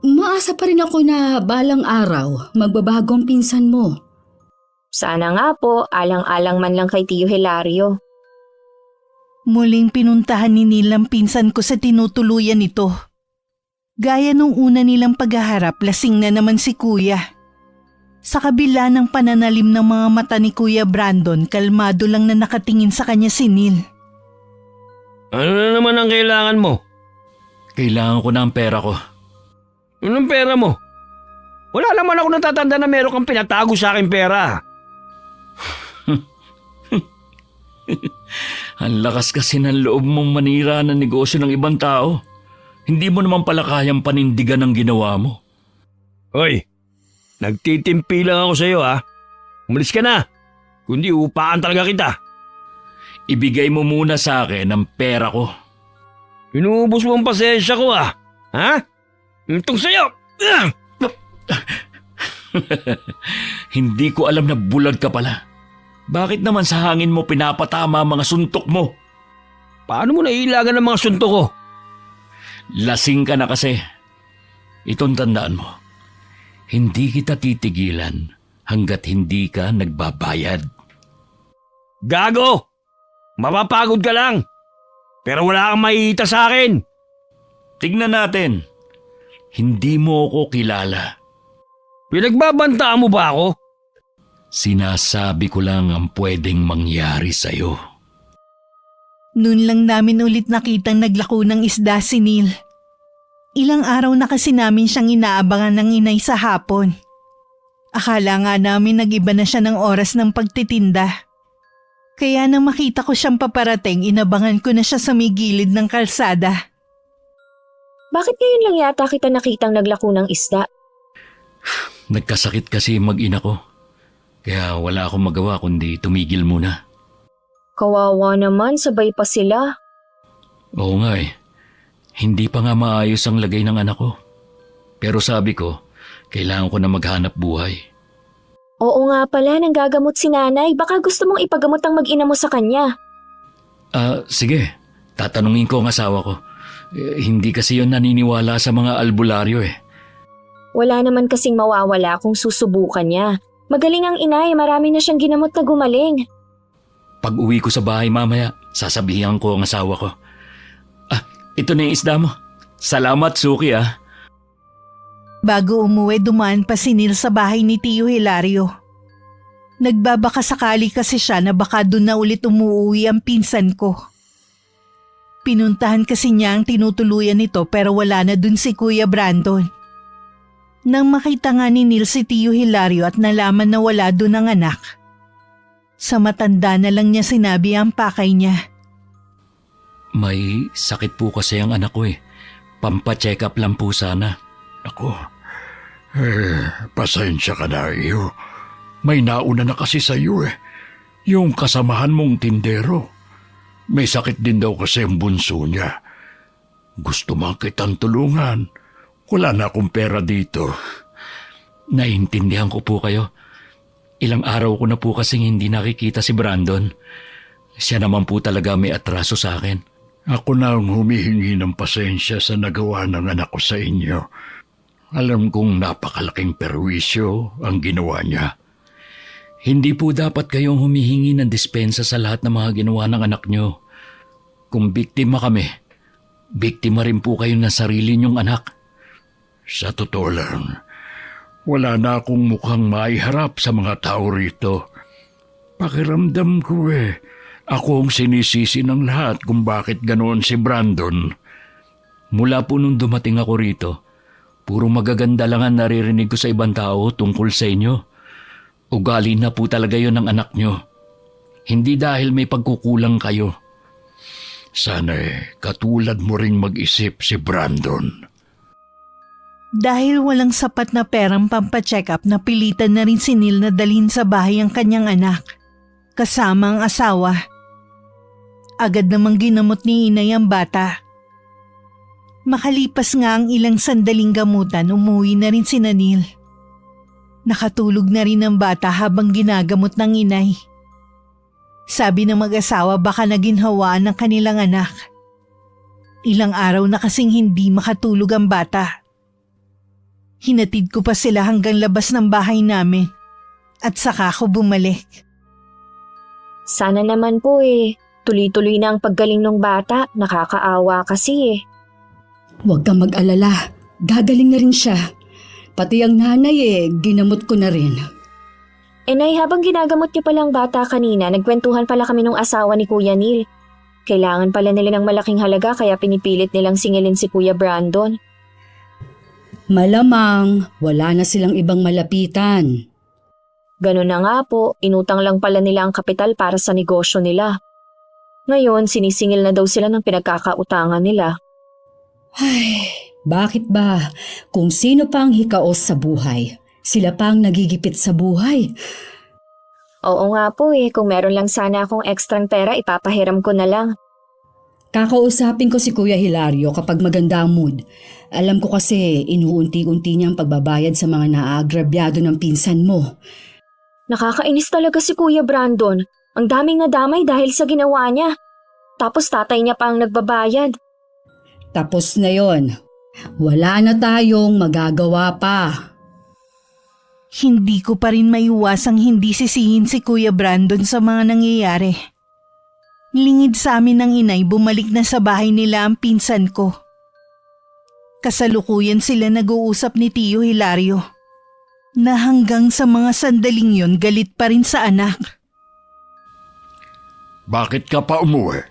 Umaasa pa rin ako na balang araw magbabago ang pinsan mo. Sana nga po, alang-alang man lang kay Tio Hilario. Muling pinuntahan ni Neil ang pinsan ko sa tinutuluyan nito. Gaya nung una nilang paghaharap, lasing na naman si Kuya. Sa kabila ng pananalim ng mga mata ni Kuya Brandon, kalmado lang na nakatingin sa kanya si Neil. Ano na naman ang kailangan mo? Kailangan ko na ang pera ko. Anong pera mo? Wala naman ako natatanda na meron kang pinatago sa akin pera. Ang lakas kasi ng loob mong manira ng negosyo ng ibang tao. Hindi mo naman pala kayang panindigan ang ginawa mo. Hoy, nagtitimpi lang ako sa iyo ha. Umalis ka na. Kundi upaan talaga kita. Ibigay mo muna sa akin ang pera ko. Inuubos mo ang pasensya ko ha. Ha? Itong sa'yo. Hindi ko alam na bulag ka pala. Bakit naman sa hangin mo pinapatama ang mga suntok mo? Paano mo nailagan ang mga suntok ko? Lasing ka na kasi. Itong tandaan mo. Hindi kita titigilan hanggat hindi ka nagbabayad. Gago! Mapapagod ka lang. Pero wala kang makikita sa akin. Tignan natin. Hindi mo ako kilala. Pinagbabantaan mo ba ako? Sinasabi ko lang ang pwedeng mangyari sa'yo. Noon lang namin ulit nakitang naglako ng isda si Neil. Ilang araw na kasi namin siyang inaabangan ng inay sa hapon. Akala nga namin nag-iba na siya ng oras ng pagtitinda. Kaya nang makita ko siyang paparating, inabangan ko na siya sa may gilid ng kalsada. Bakit ngayon lang yata kita nakitang naglako ng isda? Nagkasakit kasi mag-ina ko. Kaya wala akong magawa kundi tumigil muna. Kawawa naman, sabay pa sila. Oo nga eh. Hindi pa nga maayos ang lagay ng anak ko. Pero sabi ko, kailangan ko na maghanap buhay. Oo nga pala, nanggagamot si nanay. Baka gusto mong ipagamot ang mag-ina mo sa kanya. Sige. Tatanungin ko ang asawa ko. Hindi kasi yon naniniwala sa mga albularyo eh. Wala naman kasing mawawala kung susubukan niya. Magaling ang inay, marami na siyang ginamot na gumaling. Pag uwi ko sa bahay mamaya, sasabihan ko ang asawa ko. Ito na yung isda mo. Salamat, Suki Bago umuwi, dumaan pa si Neil sa bahay ni Tio Hilario. Nagbabaka sakali kasi siya na baka doon na ulit umuwi ang pinsan ko. Pinuntahan kasi niya ang tinutuluyan nito pero wala na dun si Kuya Brandon. Nang makita nga ni Neil si Tio Hilario at nalaman na wala dun ang anak, sa matanda na lang niya sinabi ang pakay niya. May sakit po kasi ang anak ko eh. Pampa-check up lang po sana. Ako, pasensya ka na iyo. May nauna na kasi sa iyo eh. Yung kasamahan mong tindero. May sakit din daw kasi ang bunso niya. Gusto man kitang tulungan. Wala na akong pera dito. Naiintindihan ko po kayo. Ilang araw ko na po kasing hindi nakikita si Brandon. Siya naman po talaga may atraso sa akin. Ako na ang humihingi ng pasensya sa nagawa ng anak ko sa inyo. Alam kong napakalaking perwisyo ang ginawa niya. Hindi po dapat kayong humihingi ng dispensa sa lahat ng mga ginawa ng anak niyo. Kung biktima kami, biktima rin po kayo ng sarili niyong anak. Sa totoo lang, wala na akong mukhang maiharap sa mga tao rito. Pakiramdam ko ako ang sinisisi ng lahat kung bakit ganoon si Brandon. Mula po nung dumating ako rito, puro magaganda lang ang naririnig ko sa ibang tao tungkol sa inyo. Ugali na po talaga yon ng anak nyo. Hindi dahil may pagkukulang kayo. Sana katulad mo ring mag-isip si Brandon. Dahil walang sapat na perang pampacheck up, napilitan na rin si Neil na dalhin sa bahay ang kanyang anak, kasama ang asawa. Agad namang ginamot ni inay ang bata. Makalipas nga ang ilang sandaling gamutan, umuwi na rin si Neil. Nakatulog na rin ang bata habang ginagamot ng inay. Sabi ng mag-asawa baka naginhawaan ng kanilang anak. Ilang araw na kasing hindi makatulog ang bata. Hinatid ko pa sila hanggang labas ng bahay namin at saka ako bumalik. Sana naman po tuloy-tuloy na ang paggaling ng bata. Nakakaawa kasi Huwag kang mag-alala. Gagaling na rin siya. Pati ang nanay ginamot ko na rin. Nay, habang ginagamot niyo palang bata kanina, nagkwentuhan pala kami ng asawa ni Kuya Neil. Kailangan pala nila ng malaking halaga kaya pinipilit nilang singilin si Kuya Brandon. Malamang, wala na silang ibang malapitan. Ganun na nga po, inutang lang pala nila ang kapital para sa negosyo nila. Ngayon, sinisingil na daw sila ng pinagkakautangan nila. Ay, bakit ba? Kung sino pa ang hikaos sa buhay, sila pa ang nagigipit sa buhay. Oo nga po kung meron lang sana akong ekstrang pera, ipapahiram ko na lang. Kakausapin ko si Kuya Hilario kapag maganda ang mood. Alam ko kasi inuunti-unti niyang pagbabayad sa mga naagrabyado ng pinsan mo. Nakakainis talaga si Kuya Brandon. Ang daming nadamay dahil sa ginawa niya. Tapos tatay niya pa ang nagbabayad. Tapos na yon. Wala na tayong magagawa pa. Hindi ko pa rin maiwasang hindi sisihin si Kuya Brandon sa mga nangyayari. Lingid sa amin ng inay, bumalik na sa bahay nila ang pinsan ko. Kasalukuyan sila nag-uusap ni Tio Hilario na hanggang sa mga sandaling yon galit pa rin sa anak. Bakit ka pa umuwi?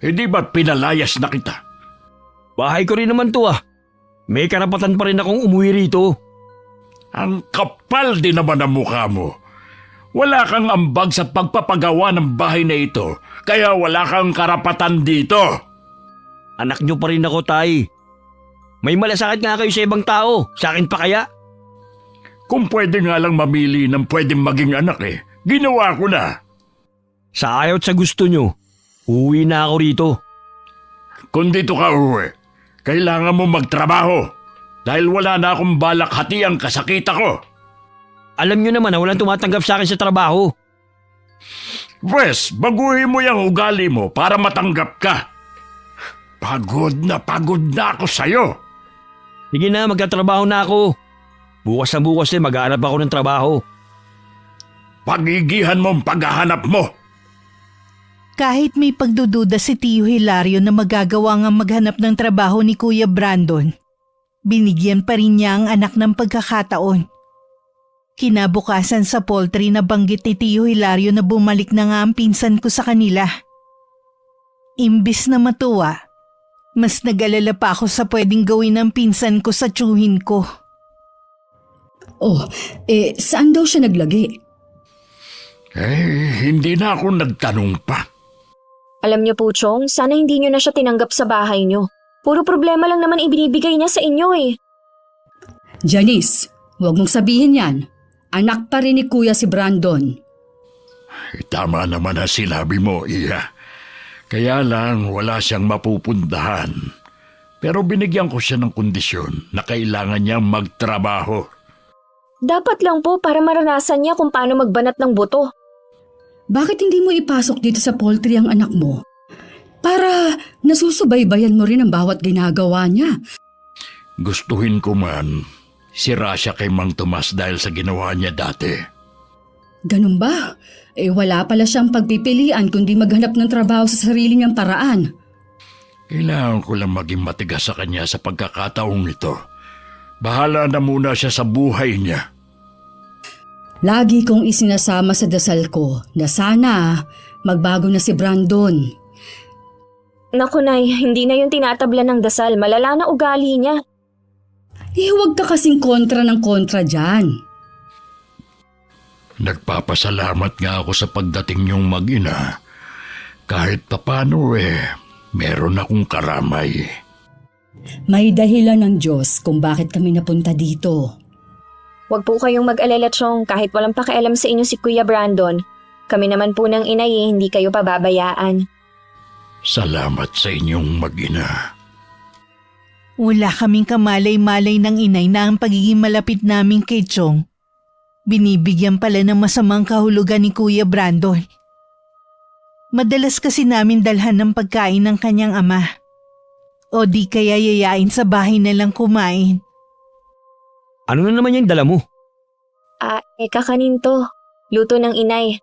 Hindi ba't pinalayas na kita? Bahay ko rin naman to May karapatan pa rin akong umuwi rito. Ang kapal din naman ang mukha mo. Wala kang ambag sa pagpapagawa ng bahay na ito, kaya wala kang karapatan dito. Anak nyo pa rin ako, tay. May malasakit nga kayo sa ibang tao. Sa akin pa kaya? Kung pwede nga lang mamili ng pwedeng maging anak ginawa ko na. Sa ayaw at sa gusto nyo, uwi na ako rito. Kung dito ka uwi, kailangan mo magtrabaho dahil wala na akong balak hati ang kasakita ko. Alam nyo naman na walang tumatanggap sa akin sa trabaho. Pwes, baguhin mo yung ugali mo para matanggap ka. Pagod na ako sa'yo. Sige na, magtatrabaho na ako. Bukas na bukas maghahanap ako ng trabaho. Pagigihan mo ang paghahanap mo. Kahit may pagdududa si Tio Hilario na magagawa nga maghanap ng trabaho ni Kuya Brandon, Binigyan pa rin niya ang anak ng pagkakataon. Kinabukasan sa poultry na banggit ni Tio Hilario na bumalik na nga ang pinsan ko sa kanila. Imbis na matuwa, mas nag-alala pa ako sa pwedeng gawin ng pinsan ko sa tiyuhin ko. Oh, saan daw siya naglagi? Hindi na ako nagtanong pa. Alam niyo po, Chong, sana hindi niyo na siya tinanggap sa bahay niyo. Puro problema lang naman ibinibigay niya sa inyo eh. Janice, huwag mong sabihin yan. Anak pa rin ni Kuya si Brandon. Tama naman ang sinabi mo, Iya. Kaya lang wala siyang mapupuntahan. Pero binigyan ko siya ng kondisyon na kailangan niyang magtrabaho. Dapat lang po para maranasan niya kung paano magbanat ng buto. Bakit hindi mo ipasok dito sa poultry ang anak mo? Para nasusubaybayan mo rin ang bawat ginagawa niya. Gustuhin ko man, sira siya kay Mang Tomas dahil sa ginawa niya dati. Ganun ba? Wala pala siyang pagpipilian kundi maghanap ng trabaho sa sarili niyang paraan. Kailangan ko lang maging matigas sa kanya sa pagkakataong ito. Bahala na muna siya sa buhay niya. Lagi kong isinasama sa dasal ko na sana magbago na si Brandon. Naku Nay, hindi na yung tinatabla ng dasal. Malala na ugali niya. Huwag ka kasing kontra ng kontra dyan. Nagpapasalamat nga ako sa pagdating niyong mag-ina. Kahit papano meron akong karamay. May dahilan ng Diyos kung bakit kami napunta dito. Huwag po kayong mag-alala, Chong, kahit walang pakialam sa inyo si Kuya Brandon. Kami naman po ng inay hindi kayo pababayaan. Salamat sa inyong mag-ina. Wala kaming kamalay-malay ng inay na ang pagiging malapit namin kay Chong. Binibigyan pala ng masamang kahulugan ni Kuya Brandon. Madalas kasi namin dalhan ng pagkain ng kanyang ama. O di kaya yayain sa bahay na lang kumain. Ano na naman yung dala mo? Kakanin to. Luto ng inay.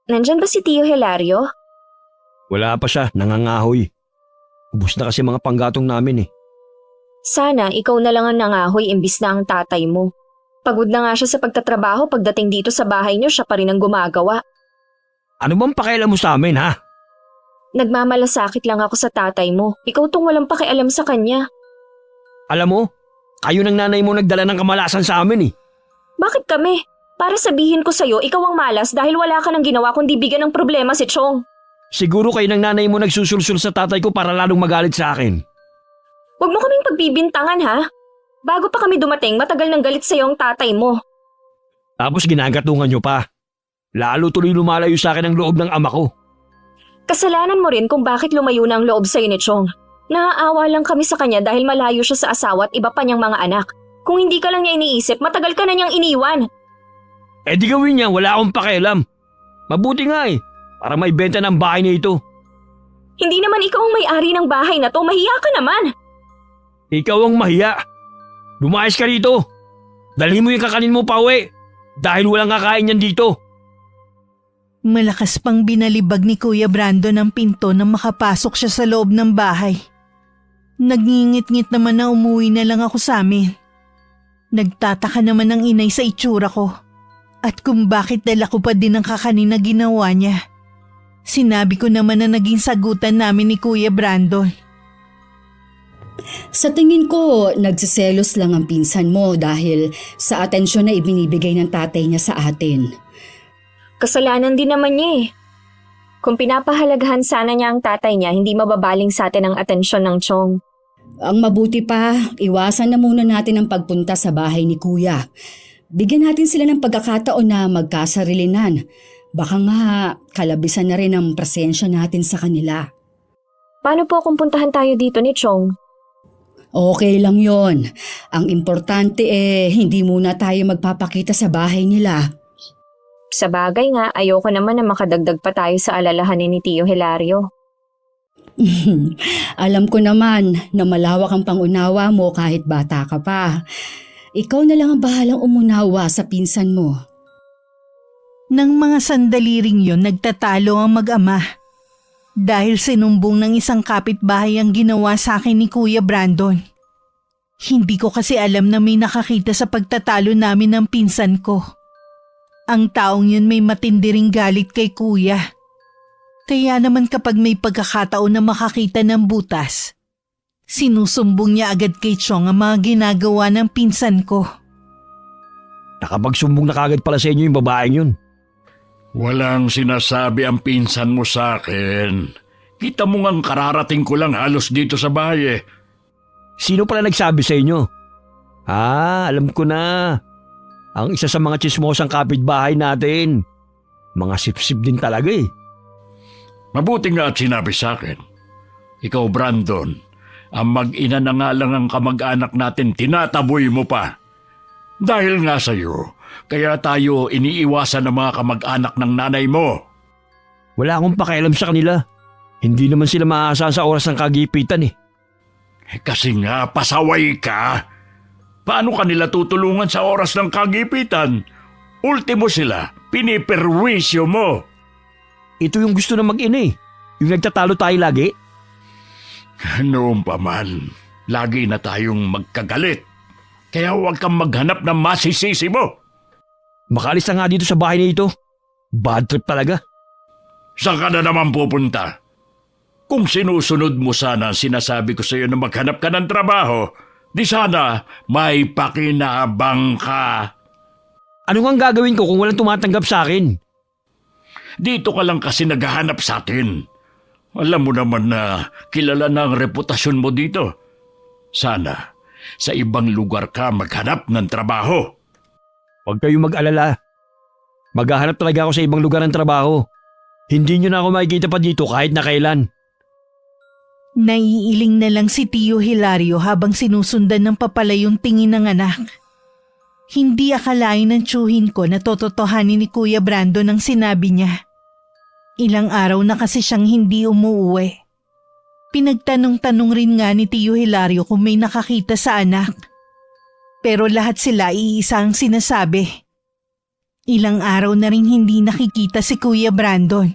Nandyan ba si Tio Hilario? Wala pa siya, nangangahoy. Ubus na kasi mga panggatong namin eh. Sana ikaw na lang ang nangahoy imbis na ang tatay mo. Pagod na nga siya sa pagtatrabaho, pagdating dito sa bahay niyo siya pa rin ang gumagawa. Ano bang pakialam mo sa amin ha? Nagmamalasakit lang ako sa tatay mo. Ikaw tong walang pakialam sa kanya. Alam mo, kayo ng nanay mo nagdala ng kamalasan sa amin eh. Bakit kami? Para sabihin ko sa'yo, ikaw ang malas dahil wala ka nang ginawa kundi bigyan ng problema si Chong. Siguro kayo ng nanay mo nagsusulsul sa tatay ko para lalong magalit sa akin. Huwag mo kaming pagbibintangan ha. Bago pa kami dumating, matagal nang galit sa'yo ang tatay mo. Tapos ginagatungan nyo pa. Lalo tuloy lumalayo sa akin ang loob ng ama ko. Kasalanan mo rin kung bakit lumayo na ang loob sa'yo ni Chong. Naaawa lang kami sa kanya dahil malayo siya sa asawa at iba pa niyang mga anak. Kung hindi ka lang niya iniisip, matagal ka na niyang iniwan. Eh di gawin niya, wala akong pakialam. Mabuti nga eh, para may benta ng bahay na ito. Hindi naman ikaw ang may-ari ng bahay na to, mahiya ka naman. Ikaw ang mahiya. Lumayas ka rito. Dalhin mo yung kakanin mo pa uwi. Dahil walang kakain yan dito. Malakas pang binalibag ni Kuya Brandon ang pinto nang makapasok siya sa loob ng bahay. Nagngingit-ngit naman na umuwi na lang ako sa amin. Nagtataka naman ang inay sa itsura ko. At kung bakit dala ko pa din ang kakanin na ginawa niya. Sinabi ko naman na naging sagutan namin ni Kuya Brandon. Sa tingin ko, nagsiselos lang ang pinsan mo dahil sa atensyon na ibinibigay ng tatay niya sa atin. Kasalanan din naman niya eh. Kung pinapahalagahan sana niya ang tatay niya, hindi mababaling sa atin ang atensyon ng Chong. Ang mabuti pa, iwasan na muna natin ang pagpunta sa bahay ni Kuya. Bigyan natin sila ng pagkakataon na magkasarilinan. Baka nga kalabisan na rin ang presensya natin sa kanila. Paano po kung puntahan tayo dito ni Chong? Okay lang yon. Ang importante hindi muna tayo magpapakita sa bahay nila. Sa bagay nga, ayoko naman na makadagdag pa tayo sa alalahanin ni Tio Hilario. Alam ko naman na malawak ang pangunawa mo kahit bata ka pa. Ikaw na lang ang bahalang umunawa sa pinsan mo. Nang mga sandali ring yun, nagtatalo ang mag-ama. Dahil sinumbong ng isang kapitbahay ang ginawa sa akin ni Kuya Brandon. Hindi ko kasi alam na may nakakita sa pagtatalo namin ng pinsan ko. Ang taong yun may matindi ring galit kay kuya. Kaya naman kapag may pagkakataon na makakita ng butas, sinusumbong niya agad kay Chong ang mga ginagawa ng pinsan ko. Nakapagsumbong na kagad pala sa inyo yung babaeng yun. Walang sinasabi ang pinsan mo sa akin. Kita mo ngang kararating ko lang halos dito sa bahay eh. Sino pala nagsabi sa inyo? Alam ko na. Ang isa sa mga tsismosang kapitbahay natin. Mga sipsip din talaga eh. Mabuti nga at sinabi sa akin. Ikaw, Brandon, ang mag-ina na nga lang ang kamag-anak natin, tinataboy mo pa. Dahil nga sa'yo, kaya tayo iniiwasan ng mga kamag-anak ng nanay mo. Wala akong pakialam sa kanila. Hindi naman sila maaasahan sa oras ng kagipitan eh. Kasi nga, pasaway ka. Paano kanila tutulungan sa oras ng kagipitan? Ultimo sila, piniperwisyo mo. Ito yung gusto ng mag-ina eh. Yung nagtatalo tayo lagi. Noon pa man, lagi na tayong magkagalit. Kaya huwag kang maghanap ng masisisi mo. Makaalis na nga dito sa bahay na ito. Bad trip talaga. Saan ka na naman pupunta? Kung sinusunod mo sana ang sinasabi ko sa iyo na maghanap ka ng trabaho, di sana may pakinabang ka. Ano nga ang gagawin ko kung walang tumatanggap sa akin? Dito ka lang kasi naghahanap sa atin. Alam mo naman na kilala na ang reputasyon mo dito. Sana sa ibang lugar ka maghanap ng trabaho. Huwag kayong mag-alala. Maghahanap talaga ako sa ibang lugar ng trabaho. Hindi nyo na ako makikita pa dito kahit na kailan. Naiiling na lang si Tio Hilario habang sinusundan ng papalayong tingin ng anak. Hindi akalain ng tiyuhin ko na tototohanin ni Kuya Brandon ang sinabi niya. Ilang araw na kasi siyang hindi umuuwi. Pinagtanong-tanong rin nga ni Tio Hilario kung may nakakita sa anak. Pero lahat sila iisa ang sinasabi. Ilang araw na rin hindi nakikita si Kuya Brandon.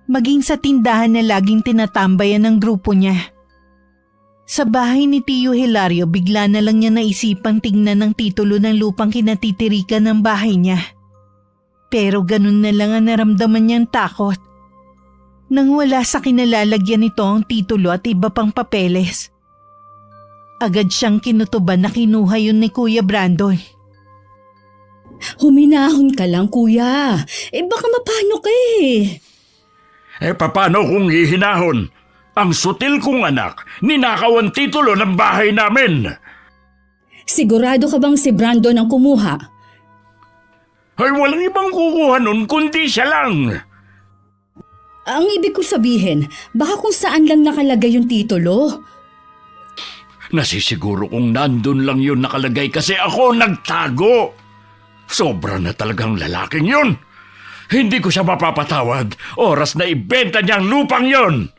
Maging sa tindahan na laging tinatambayan ng grupo niya. Sa bahay ni Tio Hilario, bigla na lang niya naisipang tingnan ng titulo ng lupang kinatitirikan ng bahay niya. Pero ganun na lang ang naramdaman niyang takot. Nang wala sa kinalalagyan nito ang titulo at iba pang papeles. Agad siyang kinutuban na kinuha yun ni Kuya Brandon. Huminahon ka lang, kuya. Baka mapano ka eh. Paano kung hihinahon? Ang sutil kong anak, ninakaw ang titulo ng bahay namin. Sigurado ka bang si Brandon ang kumuha? Ay, walang ibang kukuha nun kundi siya lang. Ang ibig ko sabihin, baka kung saan lang nakalagay yung titulo. Nasisiguro kong nandun lang yun nakalagay kasi ako nagtago. Sobra na talagang lalaking yun. Hindi ko siya mapapatawad. Oras na ibenta niya ang lupang yun.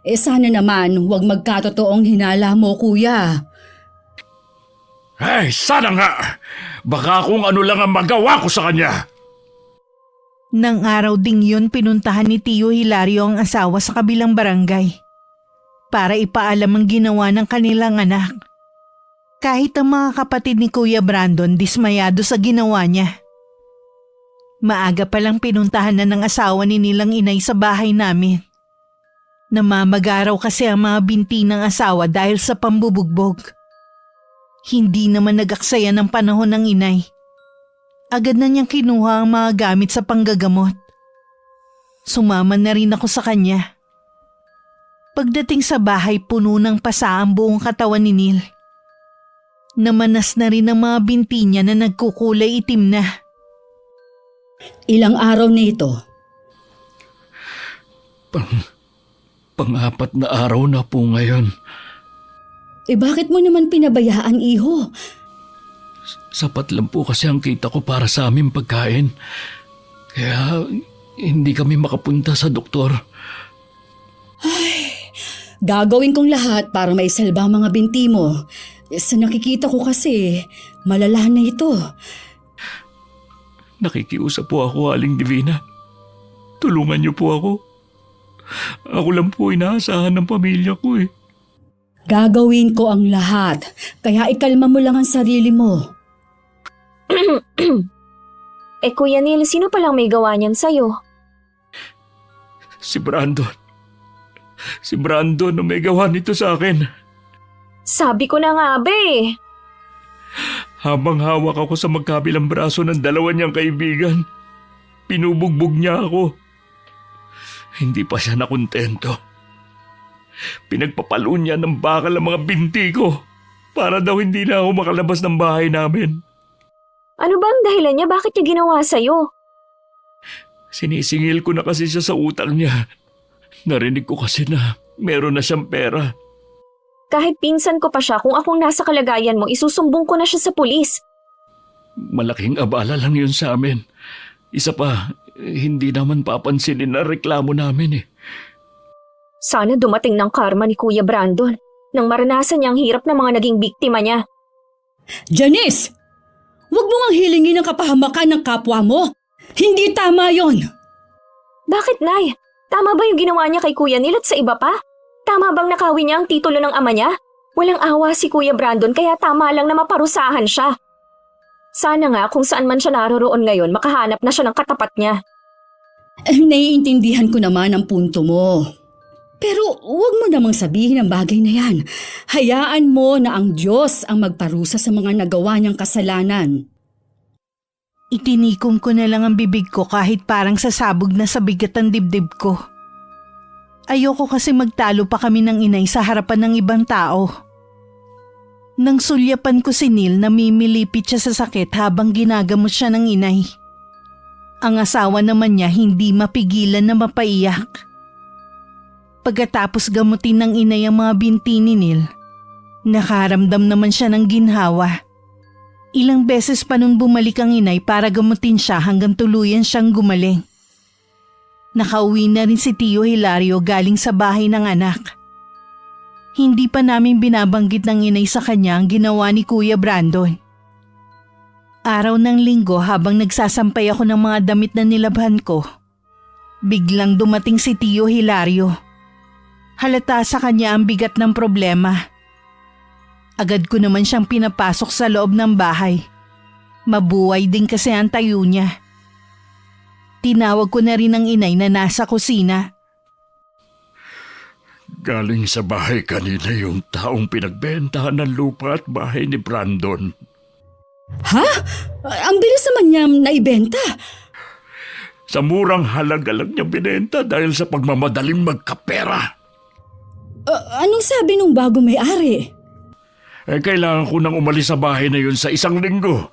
Sana naman huwag magkatotoong hinala mo, kuya. Ay, sana nga. Baka kung ano lang ang magawa ko sa kanya. Nang araw ding yun, pinuntahan ni Tio Hilario ang asawa sa kabilang barangay para ipaalam ang ginawa ng kanilang anak. Kahit ang mga kapatid ni Kuya Brandon dismayado sa ginawa niya. Maaga palang pinuntahan na ng asawa ni nilang inay sa bahay namin. Namamagaraw kasi ang mga binti ng asawa dahil sa pambubugbog. Hindi naman nag-aksaya ng panahon ng inay. Agad na niyang kinuha ang mga gamit sa panggagamot. Sumama na rin ako sa kanya. Pagdating sa bahay, puno ng pasa ang buong katawan ni Neil. Namanas na rin ang mga binti niya na nagkukulay itim na. Ilang araw na ito? Pang-apat na araw na po ngayon. Bakit mo naman pinabayaan, iho? Sapat lang po kasi ang kita ko para sa aming pagkain. Kaya hindi kami makapunta sa doktor. Gagawin kong lahat para maisalba ang mga binti mo. Sa nakikita ko kasi, malala na ito. Nakikiusap po ako, Aling Divina. Tulungan niyo po ako. Ako lang po inaasahan ng pamilya ko eh. Gagawin ko ang lahat, kaya ikalma mo lang ang sarili mo. Kuya Neil, sino palang may gawa niyan sa'yo? Si Brandon. Si Brandon ang may gawa nito sa akin. Sabi ko na nga ba eh. Habang hawak ako sa magkabilang braso ng dalawa niyang kaibigan, pinubugbog niya ako. Hindi pa siya nakontento. Pinagpapalo niya ng bakal ang mga binti ko para daw hindi na ako makalabas ng bahay namin. Ano ba ang dahilan niya? Bakit niya ginawa sa'yo? Sinisingil ko na kasi siya sa utang niya. Narinig ko kasi na meron na siyang pera. Kahit pinsan ko pa siya, kung akong nasa kalagayan mo, isusumbong ko na siya sa pulis. Malaking abala lang yun sa amin. Isa pa, hindi naman papansinin na reklamo namin eh. Sana dumating ng karma ni Kuya Brandon nang maranasan niya ang hirap ng mga naging biktima niya. Janice! Huwag mo ngang hilingin ang kapahamakan ng kapwa mo. Hindi tama yon. Bakit, Nay? Tama ba yung ginawa niya kay Kuya Neil at sa iba pa? Tama bang nakawin niya ang titulo ng ama niya? Walang awa si Kuya Brandon kaya tama lang na maparusahan siya. Sana nga kung saan man siya naroroon ngayon makahanap na siya ng katapat niya. Naiintindihan ko naman ang punto mo. Pero huwag mo namang sabihin ang bagay na yan. Hayaan mo na ang Diyos ang magparusa sa mga nagawa niyang kasalanan. Itinikom ko na lang ang bibig ko kahit parang sasabog na sa bigat ang dibdib ko. Ayoko kasi magtalo pa kami ng inay sa harapan ng ibang tao. Nang sulyapan ko si Neil, namimilipit siya sa sakit habang ginagamot siya ng inay. Ang asawa naman niya hindi mapigilan na mapaiyak. Pagkatapos gamutin ng inay ang mga binti ni Neil, nakaramdam naman siya ng ginhawa. Ilang beses pa nung bumalik ang inay para gamutin siya hanggang tuluyan siyang gumaling. Nakauwi na rin si Tio Hilario galing sa bahay ng anak. Hindi pa namin binabanggit ng inay sa kanya ang ginawa ni Kuya Brandon. Araw ng linggo habang nagsasampay ako ng mga damit na nilabhan ko, biglang dumating si Tio Hilario. Halata sa kanya ang bigat ng problema. Agad ko naman siyang pinapasok sa loob ng bahay. Mabuhay din kasi ang tayo niya. Tinawag ko na rin ang inay na nasa kusina. Galing sa bahay kanina yung taong pinagbentahan ng lupa at bahay ni Brandon. Ha? Ang bilis naman niya naibenta. Sa murang halaga lang niya binenta dahil sa pagmamadaling magkapera. Anong sabi nung bago may-ari? Kailangan ko nang umalis sa bahay na yun sa 1 linggo.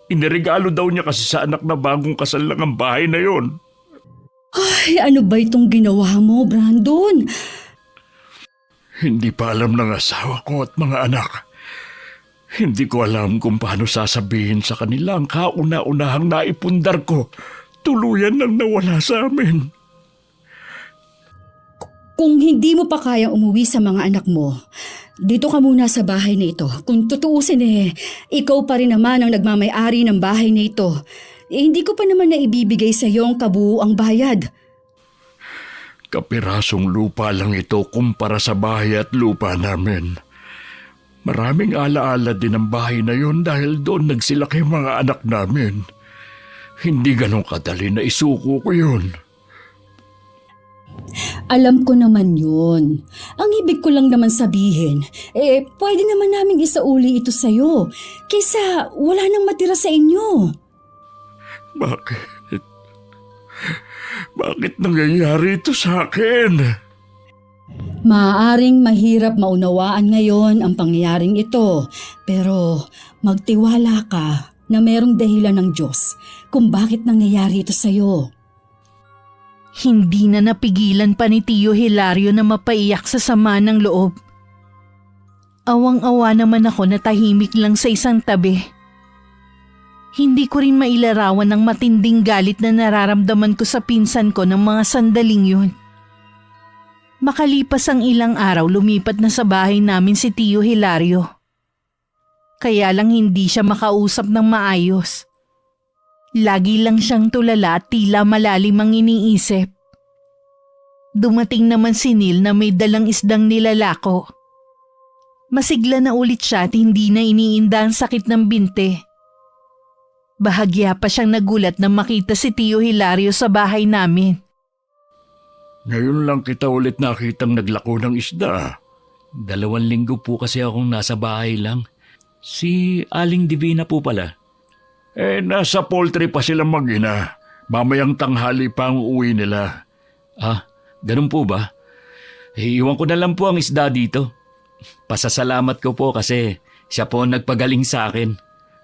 Iniregalo daw niya kasi sa anak na bagong kasal lang ang bahay na yun. Ay, ano ba itong ginawa mo, Brandon? Hindi pa alam ng asawa ko at mga anak. Hindi ko alam kung paano sasabihin sa kanila ang kauna-unahang naipundar ko. Tuluyan nang nawala sa amin. Kung hindi mo pa kayang umuwi sa mga anak mo, dito ka muna sa bahay na ito. Kung tutuusin ikaw pa rin naman ang nagmamay-ari ng bahay na ito. Hindi ko pa naman naibibigay sa iyo ang kabuuang bayad. Kapirasong lupa lang ito kumpara sa bahay at lupa namin. Maraming alaala din ang bahay na yun dahil doon nagsilaki mga anak namin. Hindi ganun kadali na isuko ko yun. Alam ko naman yun. Ang ibig ko lang naman sabihin, pwede naman naming isauli ito sa'yo. Kaysa wala nang matira sa inyo. Bakit? Bakit nangyayari ito sa akin? Maaaring mahirap maunawaan ngayon ang pangyayaring ito, pero magtiwala ka na merong dahilan ng Diyos kung bakit nangyayari ito sa'yo. Hindi na napigilan pa ni Tio Hilario na mapaiyak sa sama ng loob. Awang-awa naman ako na tahimik lang sa isang tabi. Hindi ko rin mailarawan ang matinding galit na nararamdaman ko sa pinsan ko ng mga sandaling yun. Makalipas ang ilang araw, lumipat na sa bahay namin si Tio Hilario. Kaya lang hindi siya makausap ng maayos. Lagi lang siyang tulala at tila malalim ang iniisip. Dumating naman si Neil na may dalang isdang nilalako. Masigla na ulit siya at hindi na iniinda ang sakit ng binte. Bahagya pa siyang nagulat nang makita si Tio Hilario sa bahay namin. Ngayon lang kita ulit nakitang naglako ng isda. 2 linggo po kasi akong nasa bahay lang. Si Aling Divina po pala. Nasa poultry pa sila mag-ina. Mamayang tanghali pa ang uwi nila. Ah, ganun po ba? Iwan ko na lang po ang isda dito. Pasasalamat ko po kasi siya po ang nagpagaling sa akin.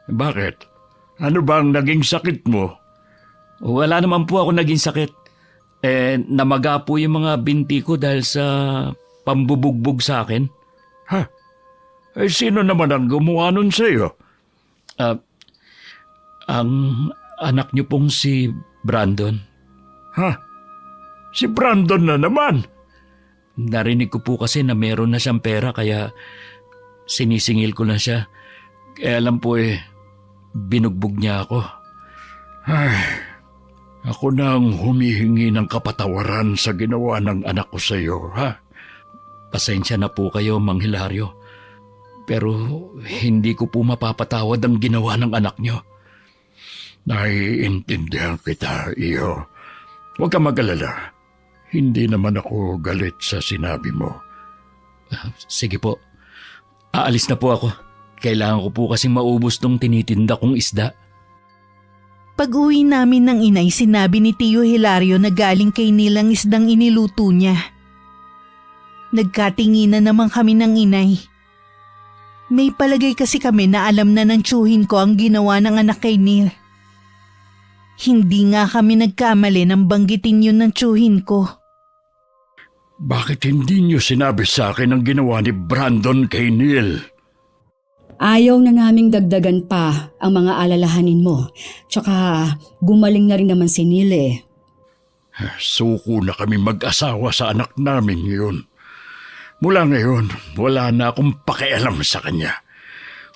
Bakit? Ano ba ang naging sakit mo? Wala naman po ako naging sakit. Namaga po yung mga binti ko dahil sa pambubugbog sa akin. Ha? Sino naman ang gumawa nun sa'yo? Ang anak niyo pong si Brandon. Ha? Si Brandon na naman. Narinig ko po kasi na meron na siyang pera kaya sinisingil ko na siya. Kaya alam po binugbog niya ako. Ay, ako na ang humihingi ng kapatawaran sa ginawa ng anak ko sa iyo, ha? Pasensya na po kayo, Mang Hilario. Pero hindi ko po mapapatawad ang ginawa ng anak niyo. Naiintindihan kita, iyo. Huwag ka mag-alala. Hindi naman ako galit sa sinabi mo. Sige po. Aalis na po ako. Kailangan ko po kasing maubos tong tinitinda kong isda. Pag-uwi namin ng inay, sinabi ni Tio Hilario na galing kay Neil ang isdang iniluto niya. Nagkatinginan naman kami ng inay. May palagay kasi kami na alam na ng tiyuhin ko ang ginawa ng anak kay Neil. Hindi nga kami nagkamali nang banggitin yun ng tiyuhin ko. Bakit hindi niyo sinabi sa akin ang ginawa ni Brandon kay Neil? Ayaw na naming dagdagan pa ang mga alalahanin mo. Tsaka gumaling na rin naman si Neil eh. Suko na kami mag-asawa sa anak namin ngayon. Mula ngayon, wala na akong pakialam sa kanya.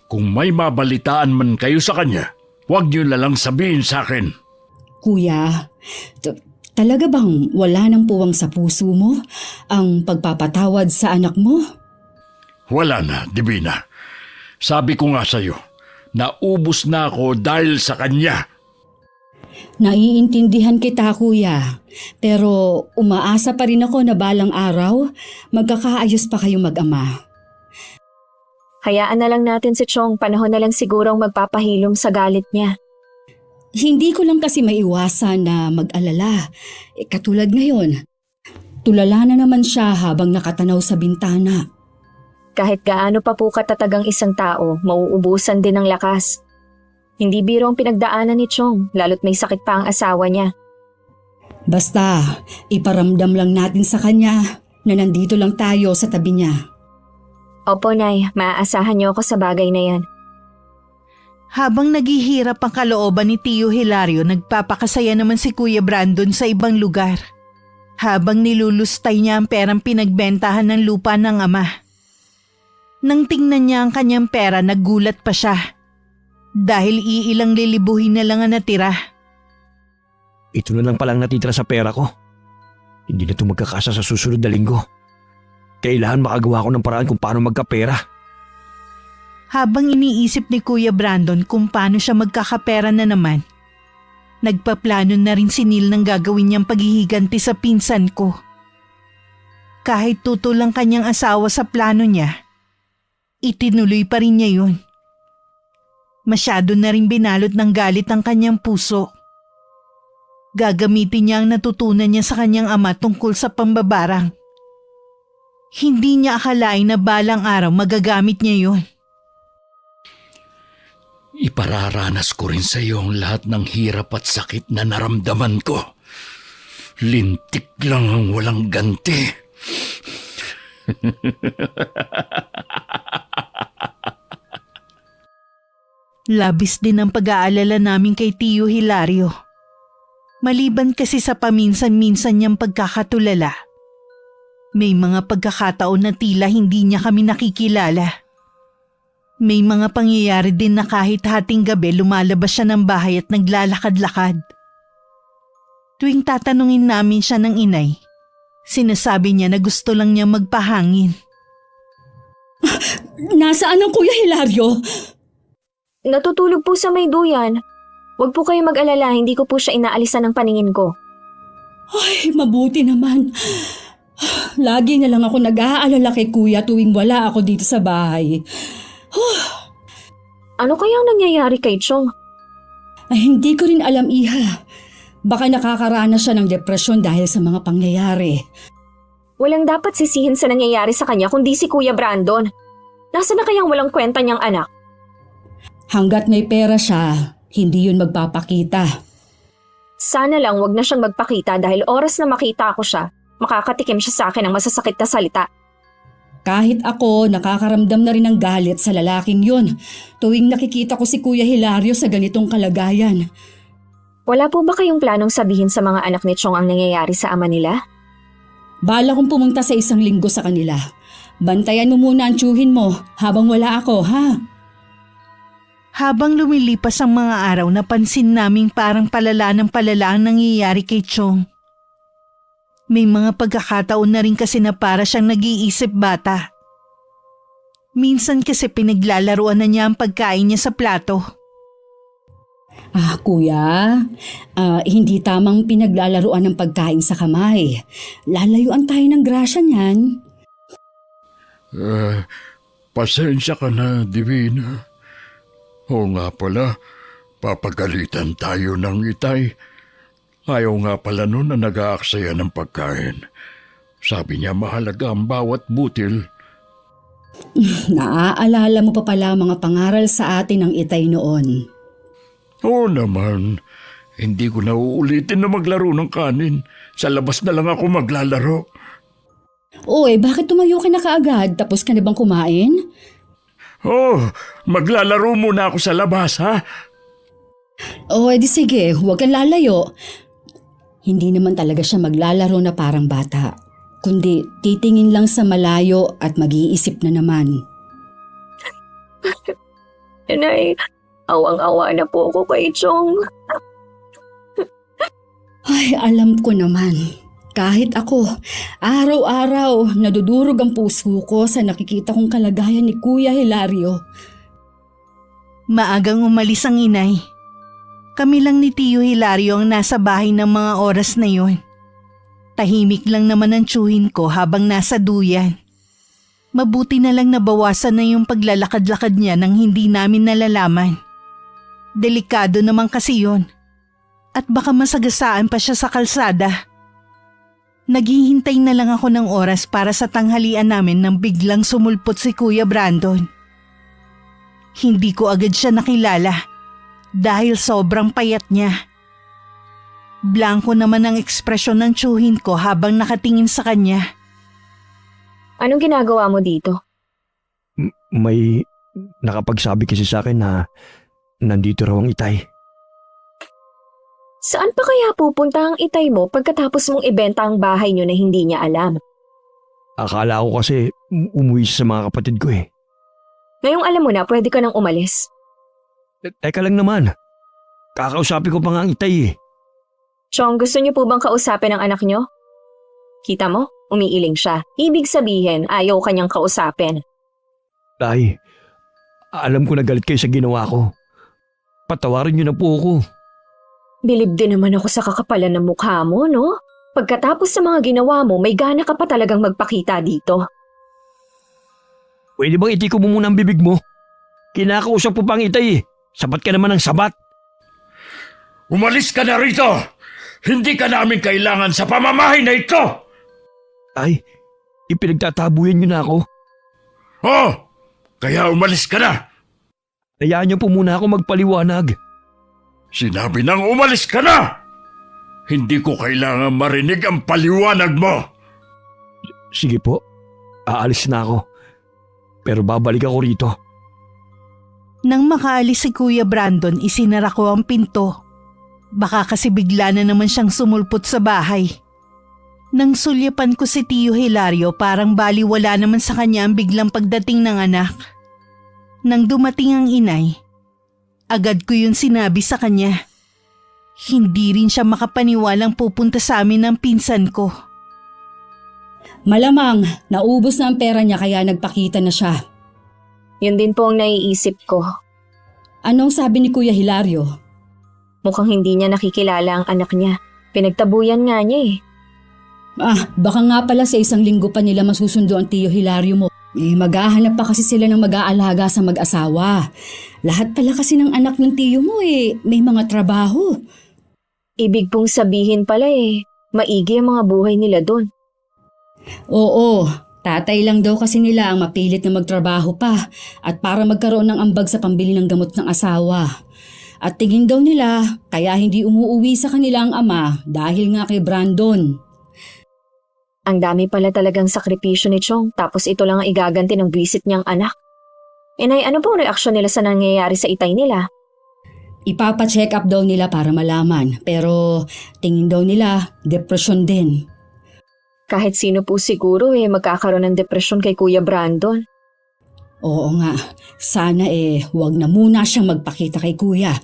Kung may mabalitaan man kayo sa kanya, huwag niyo na lang sabihin sa akin. Kuya, talaga bang wala nang puwang sa puso mo ang pagpapatawad sa anak mo? Wala na, Divina. Sabi ko nga sa'yo, naubos na ako dahil sa kanya. Naiintindihan kita, kuya. Pero umaasa pa rin ako na balang araw, magkakaayos pa kayong mag-ama. Hayaan na lang natin si Chong, panahon na lang sigurong magpapahilom sa galit niya. Hindi ko lang kasi maiwasan na mag-alala. Katulad ngayon, tulala na naman siya habang nakatanaw sa bintana. Kahit gaano pa po katatag ang isang tao, mauubusan din ng lakas. Hindi biro ang pinagdaanan ni Chong, lalo't may sakit pa ang asawa niya. Basta, iparamdam lang natin sa kanya na nandito lang tayo sa tabi niya. Opo, Nay, maaasahan niyo ako sa bagay na yan. Habang naghihirap ang kalooban ni Tio Hilario, nagpapakasaya naman si Kuya Brandon sa ibang lugar. Habang nilulustay niya ang perang pinagbentahan ng lupa ng ama. Nang tingnan niya ang kanyang pera, naggulat pa siya. Dahil iilang lilibuhin na lang ang natira. Ito na lang palang natitira sa pera ko. Hindi na ito magkakasa sa susunod na linggo. Kailangan makagawa ko ng paraan kung paano magkapera. Habang iniisip ni Kuya Brandon kung paano siya magkakapera na naman, nagpaplano na rin si Neil ng gagawin niyang paghihiganti sa pinsan ko. Kahit tutol ang kanyang asawa sa plano niya, itinuloy pa rin niya yun. Masyado na rin binalot ng galit ang kanyang puso. Gagamitin niya ang natutunan niya sa kanyang ama tungkol sa pambabarang. Hindi niya akalain na balang araw magagamit niya yun. Ipararanas ko rin sa iyo ang lahat ng hirap at sakit na naramdaman ko. Lintik lang ang walang ganti. Labis din ang pag-aalala namin kay Tio Hilario. Maliban kasi sa paminsan-minsan niyang pagkakatulala, may mga pagkakataon na tila hindi niya kami nakikilala. May mga pangyayari din na kahit hating gabi lumalabas siya ng bahay at naglalakad-lakad. Tuwing tatanungin namin siya ng inay, sinasabi niya na gusto lang niya magpahangin. Nasaan ang Kuya Hilario? Natutulog po sa may duyan. Huwag po kayo mag-alala, hindi ko po siya inaalisan ng paningin ko. Ay, mabuti naman. Lagi na lang ako nag-aalala kay Kuya tuwing wala ako dito sa bahay. Ano kayang nangyayari kay Chong? Ay, hindi ko rin alam, Iha. Baka nakakaranas siya ng depresyon dahil sa mga pangyayari. Walang dapat sisihin sa nangyayari sa kanya kundi si Kuya Brandon. Nasaan na kayang walang kwenta niyang anak? Hanggat may pera siya, hindi yun magpapakita. Sana lang wag na siyang magpakita dahil oras na makita ko siya, makakatikim siya sa akin ng masasakit na salita. Kahit ako, nakakaramdam na rin ng galit sa lalaking yun tuwing nakikita ko si Kuya Hilario sa ganitong kalagayan. Wala po ba kayong planong sabihin sa mga anak ni Chong ang nangyayari sa ama nila? Bala kong pumunta sa 1 linggo sa kanila. Bantayan mo muna ang tiyuhin mo habang wala ako, ha? Habang lumilipas ang mga araw, napansin naming parang palala ng palala ang nangyayari kay Chong. May mga pagkakataon na rin kasi na para siyang nag-iisip bata. Minsan kasi pinaglalaruan na niya ang pagkain niya sa plato. Kuya, hindi tamang pinaglalaruan ng pagkain sa kamay. Lalayuan tayo ng grasya niyan. Pasensya ka na, Divina. Oo nga pala, papagalitan tayo ng itay. Ayaw nga pala nun na nag-aaksaya ng pagkain. Sabi niya mahalaga ang bawat butil. Naaalala mo pa pala mga pangaral sa atin ng itay noon. Oo naman, hindi ko na uulitin na maglaro ng kanin. Sa labas na lang ako maglalaro. Bakit tumayo ka na kaagad? Tapos ka na bang kumain? Maglalaro muna ako sa labas, ha? Edi sige, huwag kang lalayo. Hindi naman talaga siya maglalaro na parang bata, kundi titingin lang sa malayo at mag-iisip na naman. Inay, awang-awa na po ako kay Chong. Ay, alam ko naman. Kahit ako, araw-araw nadudurog ang puso ko sa nakikita kong kalagayan ni Kuya Hilario. Maagang umalis ang inay. Kami lang ni Tio Hilario ang nasa bahay ng mga oras na yon. Tahimik lang naman ang tiyuhin ko habang nasa duyan. Mabuti na lang nabawasan na yung paglalakad-lakad niya nang hindi namin nalalaman. Delikado naman kasi yon. At baka masagasaan pa siya sa kalsada. Naghihintay na lang ako ng oras para sa tanghalian namin nang biglang sumulpot si Kuya Brandon. Hindi ko agad siya nakilala dahil sobrang payat niya. Blanko naman ang ekspresyon ng tiyuhin ko habang nakatingin sa kanya. Anong ginagawa mo dito? May nakapagsabi kasi sa akin na nandito raw ang itay. Saan pa kaya pupunta ang itay mo pagkatapos mong ibenta ang bahay niyo na hindi niya alam? Akala ko kasi umuwi siya sa mga kapatid ko eh. Ngayong alam mo na, pwede ka nang umalis. Teka lang naman. Kakausapin ko pa nga ang itay eh. Chong, gusto niyo po bang kausapin ang anak niyo? Kita mo? Umiiling siya. Ibig sabihin, ayaw kanyang kausapin. Tay, alam ko na galit kayo sa ginawa ko. Patawarin niyo na po ako. Bilib din naman ako sa kakapalan ng mukha mo, no? Pagkatapos sa mga ginawa mo, may gana ka pa talagang magpakita dito. Pwede bang itiko mo muna ang bibig mo? Kinakausap po pang itay eh. Sabat ka naman ng sabat. Umalis ka na rito! Hindi ka namin kailangan sa pamamahay na ito! Tay, ipinagtatabuyan niyo na ako. Kaya umalis ka na! Hayaan niyo po muna ako magpaliwanag. Sinabi nang umalis ka na! Hindi ko kailangan marinig ang paliwanag mo! Sige po, aalis na ako. Pero babalik ako rito. Nang makaalis si Kuya Brandon, isinara ko ang pinto. Baka kasi bigla na naman siyang sumulpot sa bahay. Nang sulyapan ko si Tio Hilario, parang baliwala naman sa kanya ang biglang pagdating ng anak. Nang dumating ang inay, agad ko yun sinabi sa kanya. Hindi rin siya makapaniwalang pupunta sa amin ng pinsan ko. Malamang, naubos na ang pera niya kaya nagpakita na siya. Yun din po ang naiisip ko. Anong sabi ni Kuya Hilario? Mukhang hindi niya nakikilala ang anak niya. Pinagtabuyan nga niya eh. Baka nga pala sa 1 linggo pa nila masusundo ang Tio Hilario mo. Maghahanap pa kasi sila ng mag-aalaga sa mag-asawa. Lahat pala kasi ng anak ng tiyo mo may mga trabaho. Ibig pong sabihin pala maigi ang mga buhay nila doon. Oo, tatay lang daw kasi nila ang mapilit na magtrabaho pa at para magkaroon ng ambag sa pambili ng gamot ng asawa. At tingin daw nila kaya hindi umuuwi sa kanila ang ama dahil nga kay Brandon. Ang dami pala talagang sakripisyo ni Chong tapos ito lang ang igaganti ng visit niyang anak. Inay, ano pong reaksyon nila sa nangyayari sa itay nila? Ipapa-check up daw nila para malaman pero tingin daw nila depresyon din. Kahit sino po siguro magkakaroon ng depresyon kay Kuya Brandon. Oo nga, sana huwag na muna siyang magpakita kay kuya.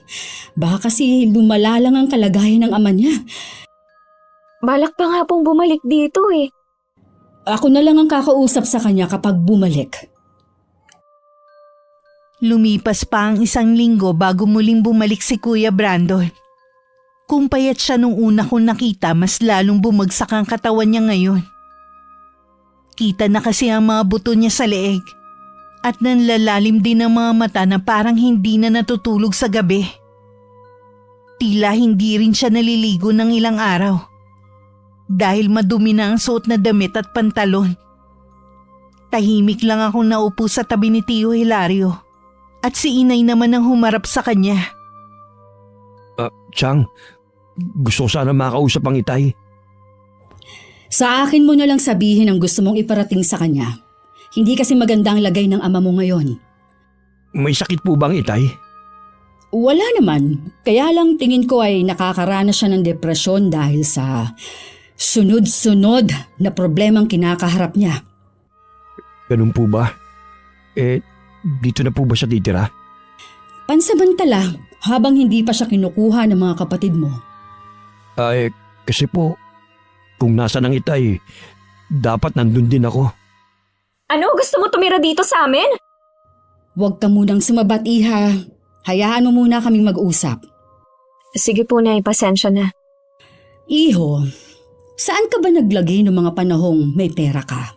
Baka kasi lumala lang ang kalagayan ng ama niya. Balak pa nga pong bumalik dito Ako na lang ang kakausap sa kanya kapag bumalik. Lumipas pa ang 1 linggo bago muling bumalik si Kuya Brandon. Kung payat siya nung una kong nakita, mas lalong bumagsak ang katawan niya ngayon. Kita na kasi ang mga buto niya sa leeg at nanlalalim din ang mga mata na parang hindi na natutulog sa gabi. Tila hindi rin siya naliligo ng ilang araw dahil madumi na ang suot na damit at pantalon. Tahimik lang akong naupo sa tabi ni Tio Hilario at si Inay naman ang humarap sa kanya. Chang, gusto ko sana makausap ang itay. Sa akin mo na lang sabihin ang gusto mong iparating sa kanya. Hindi kasi maganda ang lagay ng ama mo ngayon. May sakit po bang itay? Wala naman. Kaya lang tingin ko ay nakakaranas siya ng depresyon dahil sa sunod-sunod na problemang kinakaharap niya. Ganun po ba? Dito na po ba siya titira? Pansamantala, habang hindi pa siya kinukuha ng mga kapatid mo. Kasi po, kung nasa ng itay, dapat nandun din ako. Ano? Gusto mo tumira dito sa amin? Huwag ka munang sumabat, Iha. Hayaan mo muna kaming mag-usap. Sige po, Nay. Pasensya na. Iho, saan ka ba naglagay ng mga panahong may pera ka?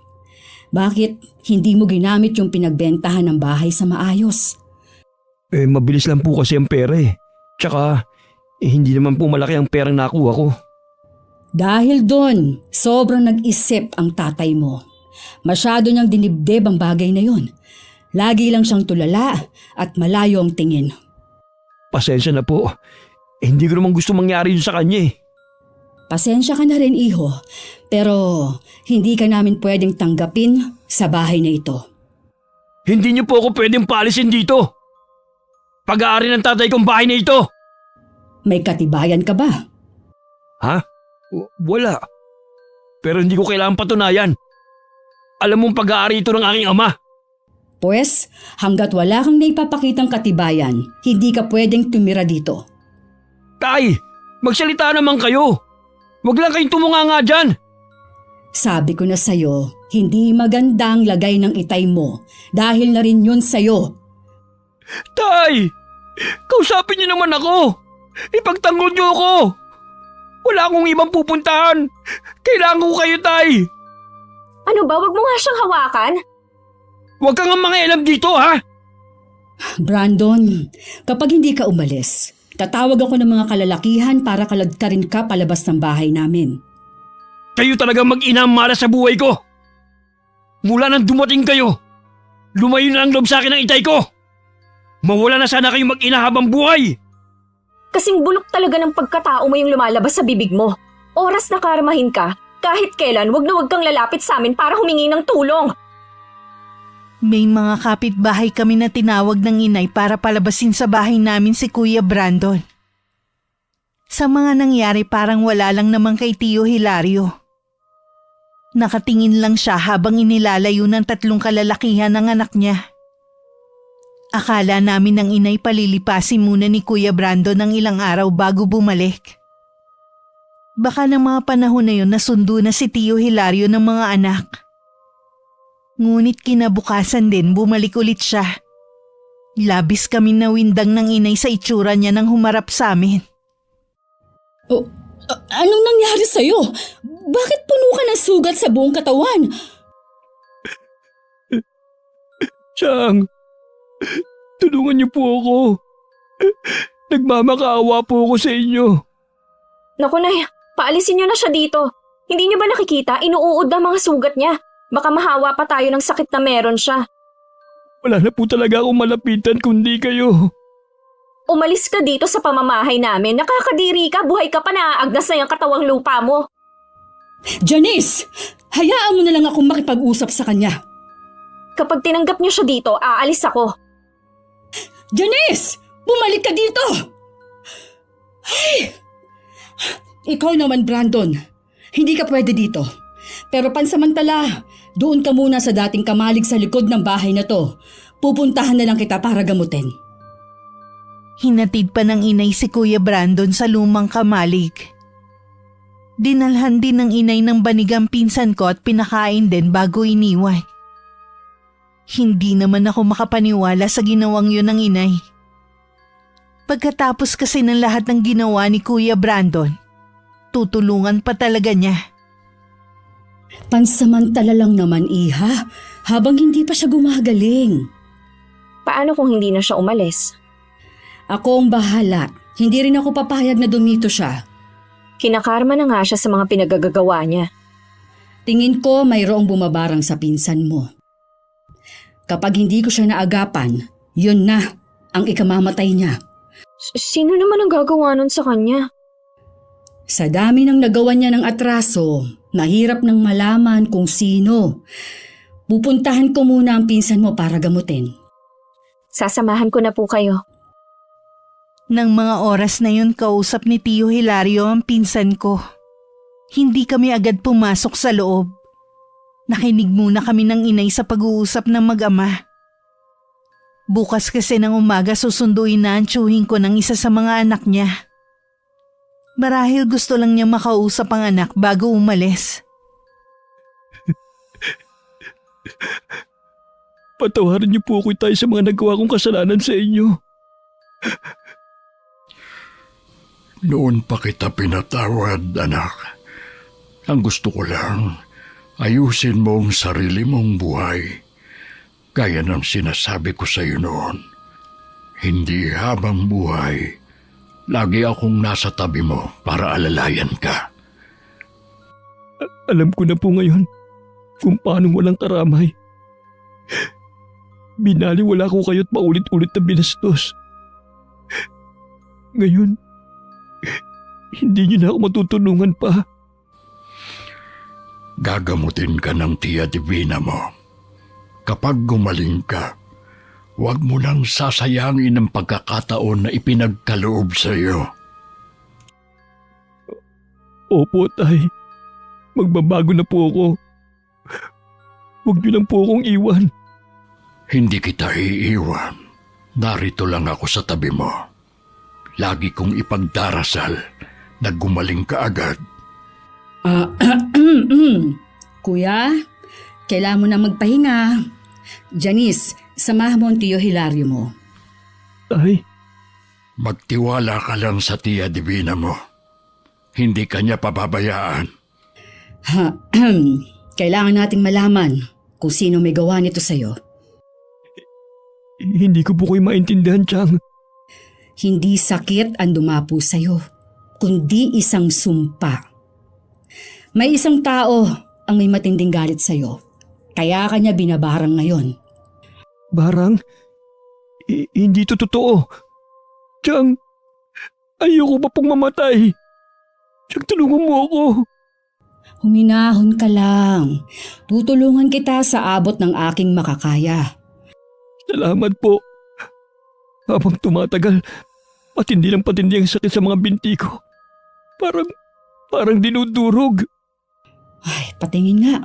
Bakit hindi mo ginamit yung pinagbentahan ng bahay sa maayos? Mabilis lang po kasi ang pera Tsaka, hindi naman po malaki ang perang nakuha ko. Dahil doon, sobrang nag-isip ang tatay mo. Masyado niyang dinibdib ang bagay na yon. Lagi lang siyang tulala at malayo ang tingin. Pasensya na po. Hindi ko naman gusto mangyari yun sa kanya Pasensya ka na rin, Iho. Pero hindi ka namin pwedeng tanggapin sa bahay na ito. Hindi niyo po ako pwedeng paalisin dito. Pag-aari ng tatay kong bahay na ito. May katibayan ka ba? Ha? Wala. Pero hindi ko kailangan patunayan. Alam mong pag-aari ito ng aking ama. Pues, hanggat wala kang naipapakitang katibayan, hindi ka pwedeng tumira dito. Tay, magsalita naman kayo. Huwag lang kayong tumunganga dyan. Sabi ko na sa'yo, hindi magandang lagay ng itay mo dahil na rin yun sa'yo. Tay, kausapin niyo naman ako. Ipagtanggol niyo ako. Wala akong ibang pupuntahan. Kailangan ko kayo, Tay. Ano ba? Wag mo nga siyang hawakan. Huwag kang mangialam dito, ha? Brandon, kapag hindi ka umalis, tatawag ako ng mga kalalakihan para kaladkarin ka palabas ng bahay namin. Kayo talagang mag-ina mara sa buhay ko. Mula nang dumating kayo, lumayo na ang loob sa akin ng itay ko. Mawala na sana kayong mag-ina habang buhay. Kasing bulok talaga ng pagkatao mo yung lumalabas sa bibig mo. Oras na karmahin ka. Kahit kailan, wag na wag kang lalapit sa amin para humingi ng tulong. May mga kapitbahay kami na tinawag ng inay para palabasin sa bahay namin si Kuya Brandon. Sa mga nangyari parang wala lang naman kay Tio Hilario. Nakatingin lang siya habang inilalayo ng 3 kalalakihan ng anak niya. Akala namin ng inay palilipasin muna ni Kuya Brandon ng ilang araw bago bumalik. Baka ng mga panahon na yun nasundo na si Tio Hilario ng mga anak. Ngunit kinabukasan din bumalik ulit siya. Labis kami nawindang ng inay sa itsura niya nang humarap sa amin. Anong nangyari sa'yo? Bakit puno ka ng sugat sa buong katawan? Chang, tulungan niyo po ako. Nagmamakaawa po ako sa inyo. Naku Nay, paalisin niyo na siya dito. Hindi niyo ba nakikita? Inuuod na mga sugat niya. Baka mahawa pa tayo ng sakit na meron siya. Wala na po talaga akong malapitan kundi kayo. Umalis ka dito sa pamamahay namin. Nakakadiri ka, buhay ka pa, naaagnas na yung katawang lupa mo. Janice! Hayaan mo na lang akong makipag-usap sa kanya. Kapag tinanggap niyo siya dito, aalis ako. Janice! Bumalik ka dito! Ay! Ikaw naman, Brandon. Hindi ka pwede dito. Pero pansamantala, doon ka muna sa dating kamalig sa likod ng bahay na to. Pupuntahan na lang kita para gamutin. Hinatid pa ng inay si Kuya Brandon sa lumang kamalig. Dinalhan din ng inay ng banigang pinsan ko at pinakain din bago iniwan. Hindi naman ako makapaniwala sa ginawang yun ng inay. Pagkatapos kasi ng lahat ng ginawa ni Kuya Brandon, tutulungan pa talaga niya. Pansamantala lang naman, Iha, habang hindi pa siya gumagaling. Paano kung hindi na siya umalis? Ako ang bahala. Hindi rin ako papayag na dumito siya. Kinakarma na nga siya sa mga pinagagagawa niya. Tingin ko mayroong bumabarang sa pinsan mo. Kapag hindi ko siya naagapan, yun na ang ikamamatay niya. Sino naman ang gagawa nun sa kanya? Sa dami ng nagawa niya ng atraso, nahirap nang malaman kung sino. Pupuntahan ko muna ang pinsan mo para gamutin. Sasamahan ko na po kayo. Nang mga oras na yun, kausap ni Tio Hilario ang pinsan ko. Hindi kami agad pumasok sa loob. Nakinig muna kami ng inay sa pag-uusap ng mag-ama. Bukas kasi ng umaga susunduin na ang tiyuhin ko ng isa sa mga anak niya. Marahil gusto lang niya makausap ang anak bago umalis. Patawarin niyo po ako tayo sa mga nagawa kong kasalanan sa inyo. Noon pa kita pinatawad, anak. Ang gusto ko lang, ayusin mo ang sarili mong buhay. Gaya ng sinasabi ko sa iyo noon. Hindi habang buhay, lagi akong nasa tabi mo para alalayan ka. Alam ko na po ngayon kung paano walang karamay. Binaliwala ko kayo't paulit-ulit na binastos. Ngayon, hindi niyo na ako matutulungan pa. Gagamutin ka ng Tia Divina mo. Kapag gumaling ka, huwag mo nang sasayangin ang pagkakataon na ipinagkaloob sa iyo. Opo, tay. Magbabago na po ako. Huwag niyo lang po akong iwan. Hindi kita iiwan. Narito lang ako sa tabi mo. Lagi kong ipagdarasal na gumaling ka agad. Kuya, kailangan mo na magpahinga. Janice, samahan mo ang Tio Hilario mo. Tay, Magtiwala ka lang sa Tia Divina mo. Hindi ka niya pababayaan. Kailangan nating malaman kung sino may gawa nito sa'yo. hindi ko po kayo maintindihan, Chang. Hindi sakit ang dumapo sa'yo, kundi isang sumpa. May isang tao ang may matinding galit sa'yo, kaya kanya binabarang ngayon. Barang? Hindi to totoo. Chang, ayoko pa pong mamatay. Chang, tulungan mo ako. Huminahon ka lang. Tutulungan kita sa abot ng aking makakaya. Salamat po. Habang tumatagal, patindi ang sakit sa mga binti ko. Parang dinudurog. Ay, patingin nga.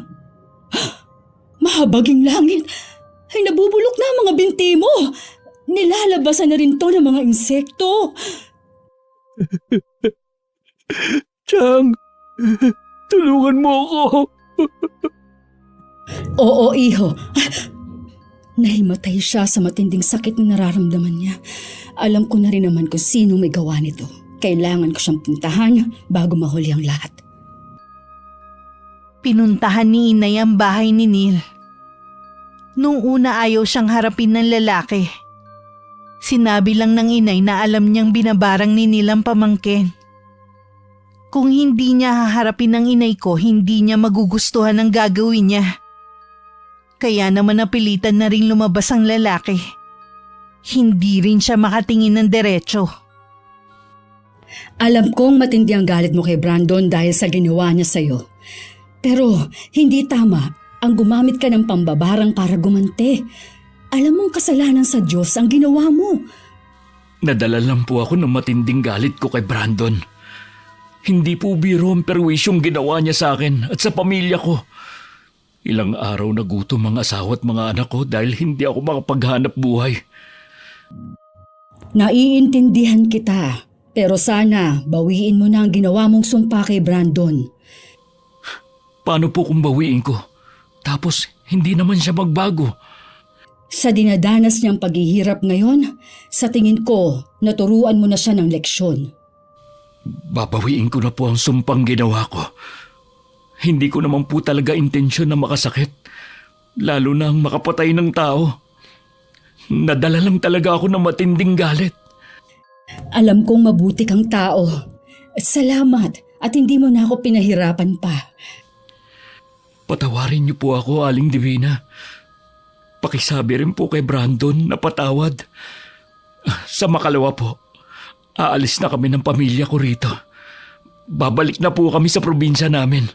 Mahabaging langit. Ay, nabubulok na ang mga binti mo. Nilalabasan na rin to ng mga insekto. Chang, tulungan mo ako. Oo, iho. Nahimatay siya sa matinding sakit na nararamdaman niya. Alam ko na rin naman kung sino may gawa nito. Kailangan ko siyang puntahan bago mahuli ang lahat. Pinuntahan ni inay ang bahay ni Neil. Nung una ayaw siyang harapin ng lalaki. Sinabi lang ng inay na alam niyang binabarang ni Neil ang pamangkin. Kung hindi niya haharapin ng inay ko, hindi niya magugustuhan ang gagawin niya. Kaya naman napilitan na rin lumabas ang lalaki. Hindi rin siya makatingin ng diretso. Alam kong matindi ang galit mo kay Brandon dahil sa ginawa niya sa'yo. Pero hindi tama ang gumamit ka ng pambabarang para gumante. Alam mong kasalanan sa Diyos ang ginawa mo. Nadala lang po ako ng matinding galit ko kay Brandon. Hindi po biro ang perwisyong ginawa niya sa akin at sa pamilya ko. Ilang araw na gutom ang asawa at mga anak ko dahil hindi ako makapaghanap buhay. Naiintindihan kita. Pero sana bawiin mo na ang ginawa mong sumpa kay Brandon. Paano po kung bawiin ko? Tapos hindi naman siya magbago. Sa dinadanas niyang paghihirap ngayon, sa tingin ko, naturuan mo na siya ng leksyon. Babawiin ko na po ang sumpang ginawa ko. Hindi ko naman po talaga intensyon na makasakit. Lalo na ang makapatay ng tao. Nadala lang talaga ako ng matinding galit. Alam kong mabuti kang tao. Salamat at hindi mo na ako pinahirapan pa. Patawarin niyo po ako, Aling Divina. Pakisabi rin po kay Brandon na patawad. Sa makalawa po, aalis na kami ng pamilya ko rito. Babalik na po kami sa probinsya namin.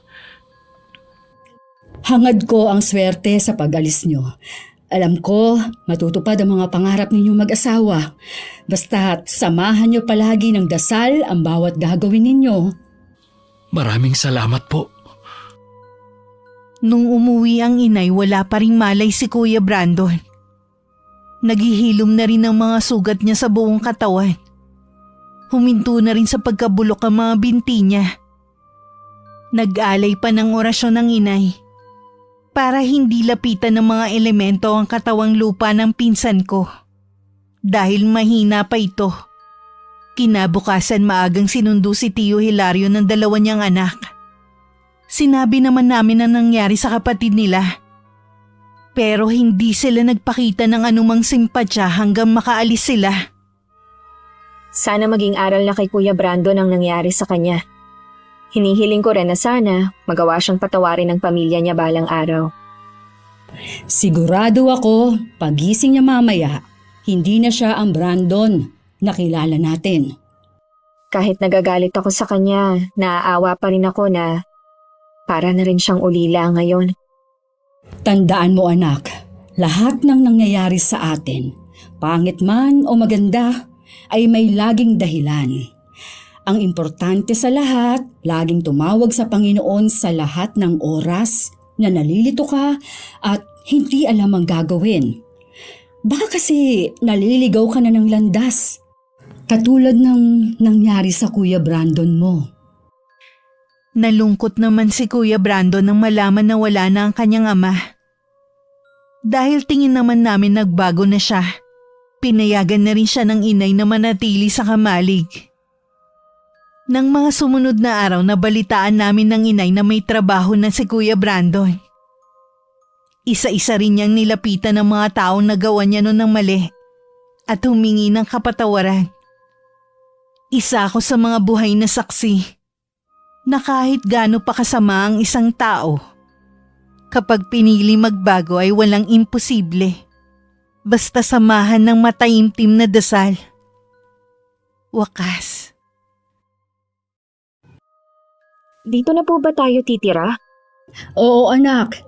Hangad ko ang swerte sa pag-alis nyo. Alam ko, matutupad ang mga pangarap ninyong mag-asawa. Basta't samahan nyo palagi ng dasal ang bawat gagawin ninyo. Maraming salamat po. Nung umuwi ang inay, wala pa ring malay si Kuya Brandon. Naghihilom na rin ang mga sugat niya sa buong katawan. Huminto na rin sa pagkabulok ang mga binti niya. Nag-alay pa ng orasyon ng inay para hindi lapitan ng mga elemento ang katawang lupa ng pinsan ko. Dahil mahina pa ito. Kinabukasan maagang sinundo si Tio Hilario ng dalawa niyang anak. Sinabi naman namin ang nangyari sa kapatid nila. Pero hindi sila nagpakita ng anumang simpatya hanggang makaalis sila. Sana maging aral na kay Kuya Brandon ang nangyari sa kanya. Hinihiling ko rin na sana magawa siyang patawarin ng pamilya niya balang araw. Sigurado ako, pagising niya mamaya, hindi na siya ang Brandon na kilala natin. Kahit nagagalit ako sa kanya, naaawa pa rin ako na para na rin siyang ulila ngayon. Tandaan mo anak, lahat ng nangyayari sa atin, pangit man o maganda, ay may laging dahilan. Ang importante sa lahat, laging tumawag sa Panginoon sa lahat ng oras na nalilito ka at hindi alam ang gagawin. Baka kasi naliligaw ka na ng landas. Katulad ng nangyari sa Kuya Brandon mo. Nalungkot naman si Kuya Brandon nang malaman na wala na ang kanyang ama. Dahil tingin naman namin nagbago na siya, pinayagan na rin siya ng inay na manatili sa kamalig. Nang mga sumunod na araw, nabalitaan namin ng inay na may trabaho na si Kuya Brandon. Isa-isa rin niyang nilapitan ng mga taong nagawa niya noon ng mali at humingi ng kapatawaran. Isa ako sa mga buhay na saksi na kahit gaano pa kasama ang isang tao, kapag pinili magbago ay walang imposible. Basta samahan ng mataimtim na dasal. Wakas. Dito na po ba tayo titira? Oo anak,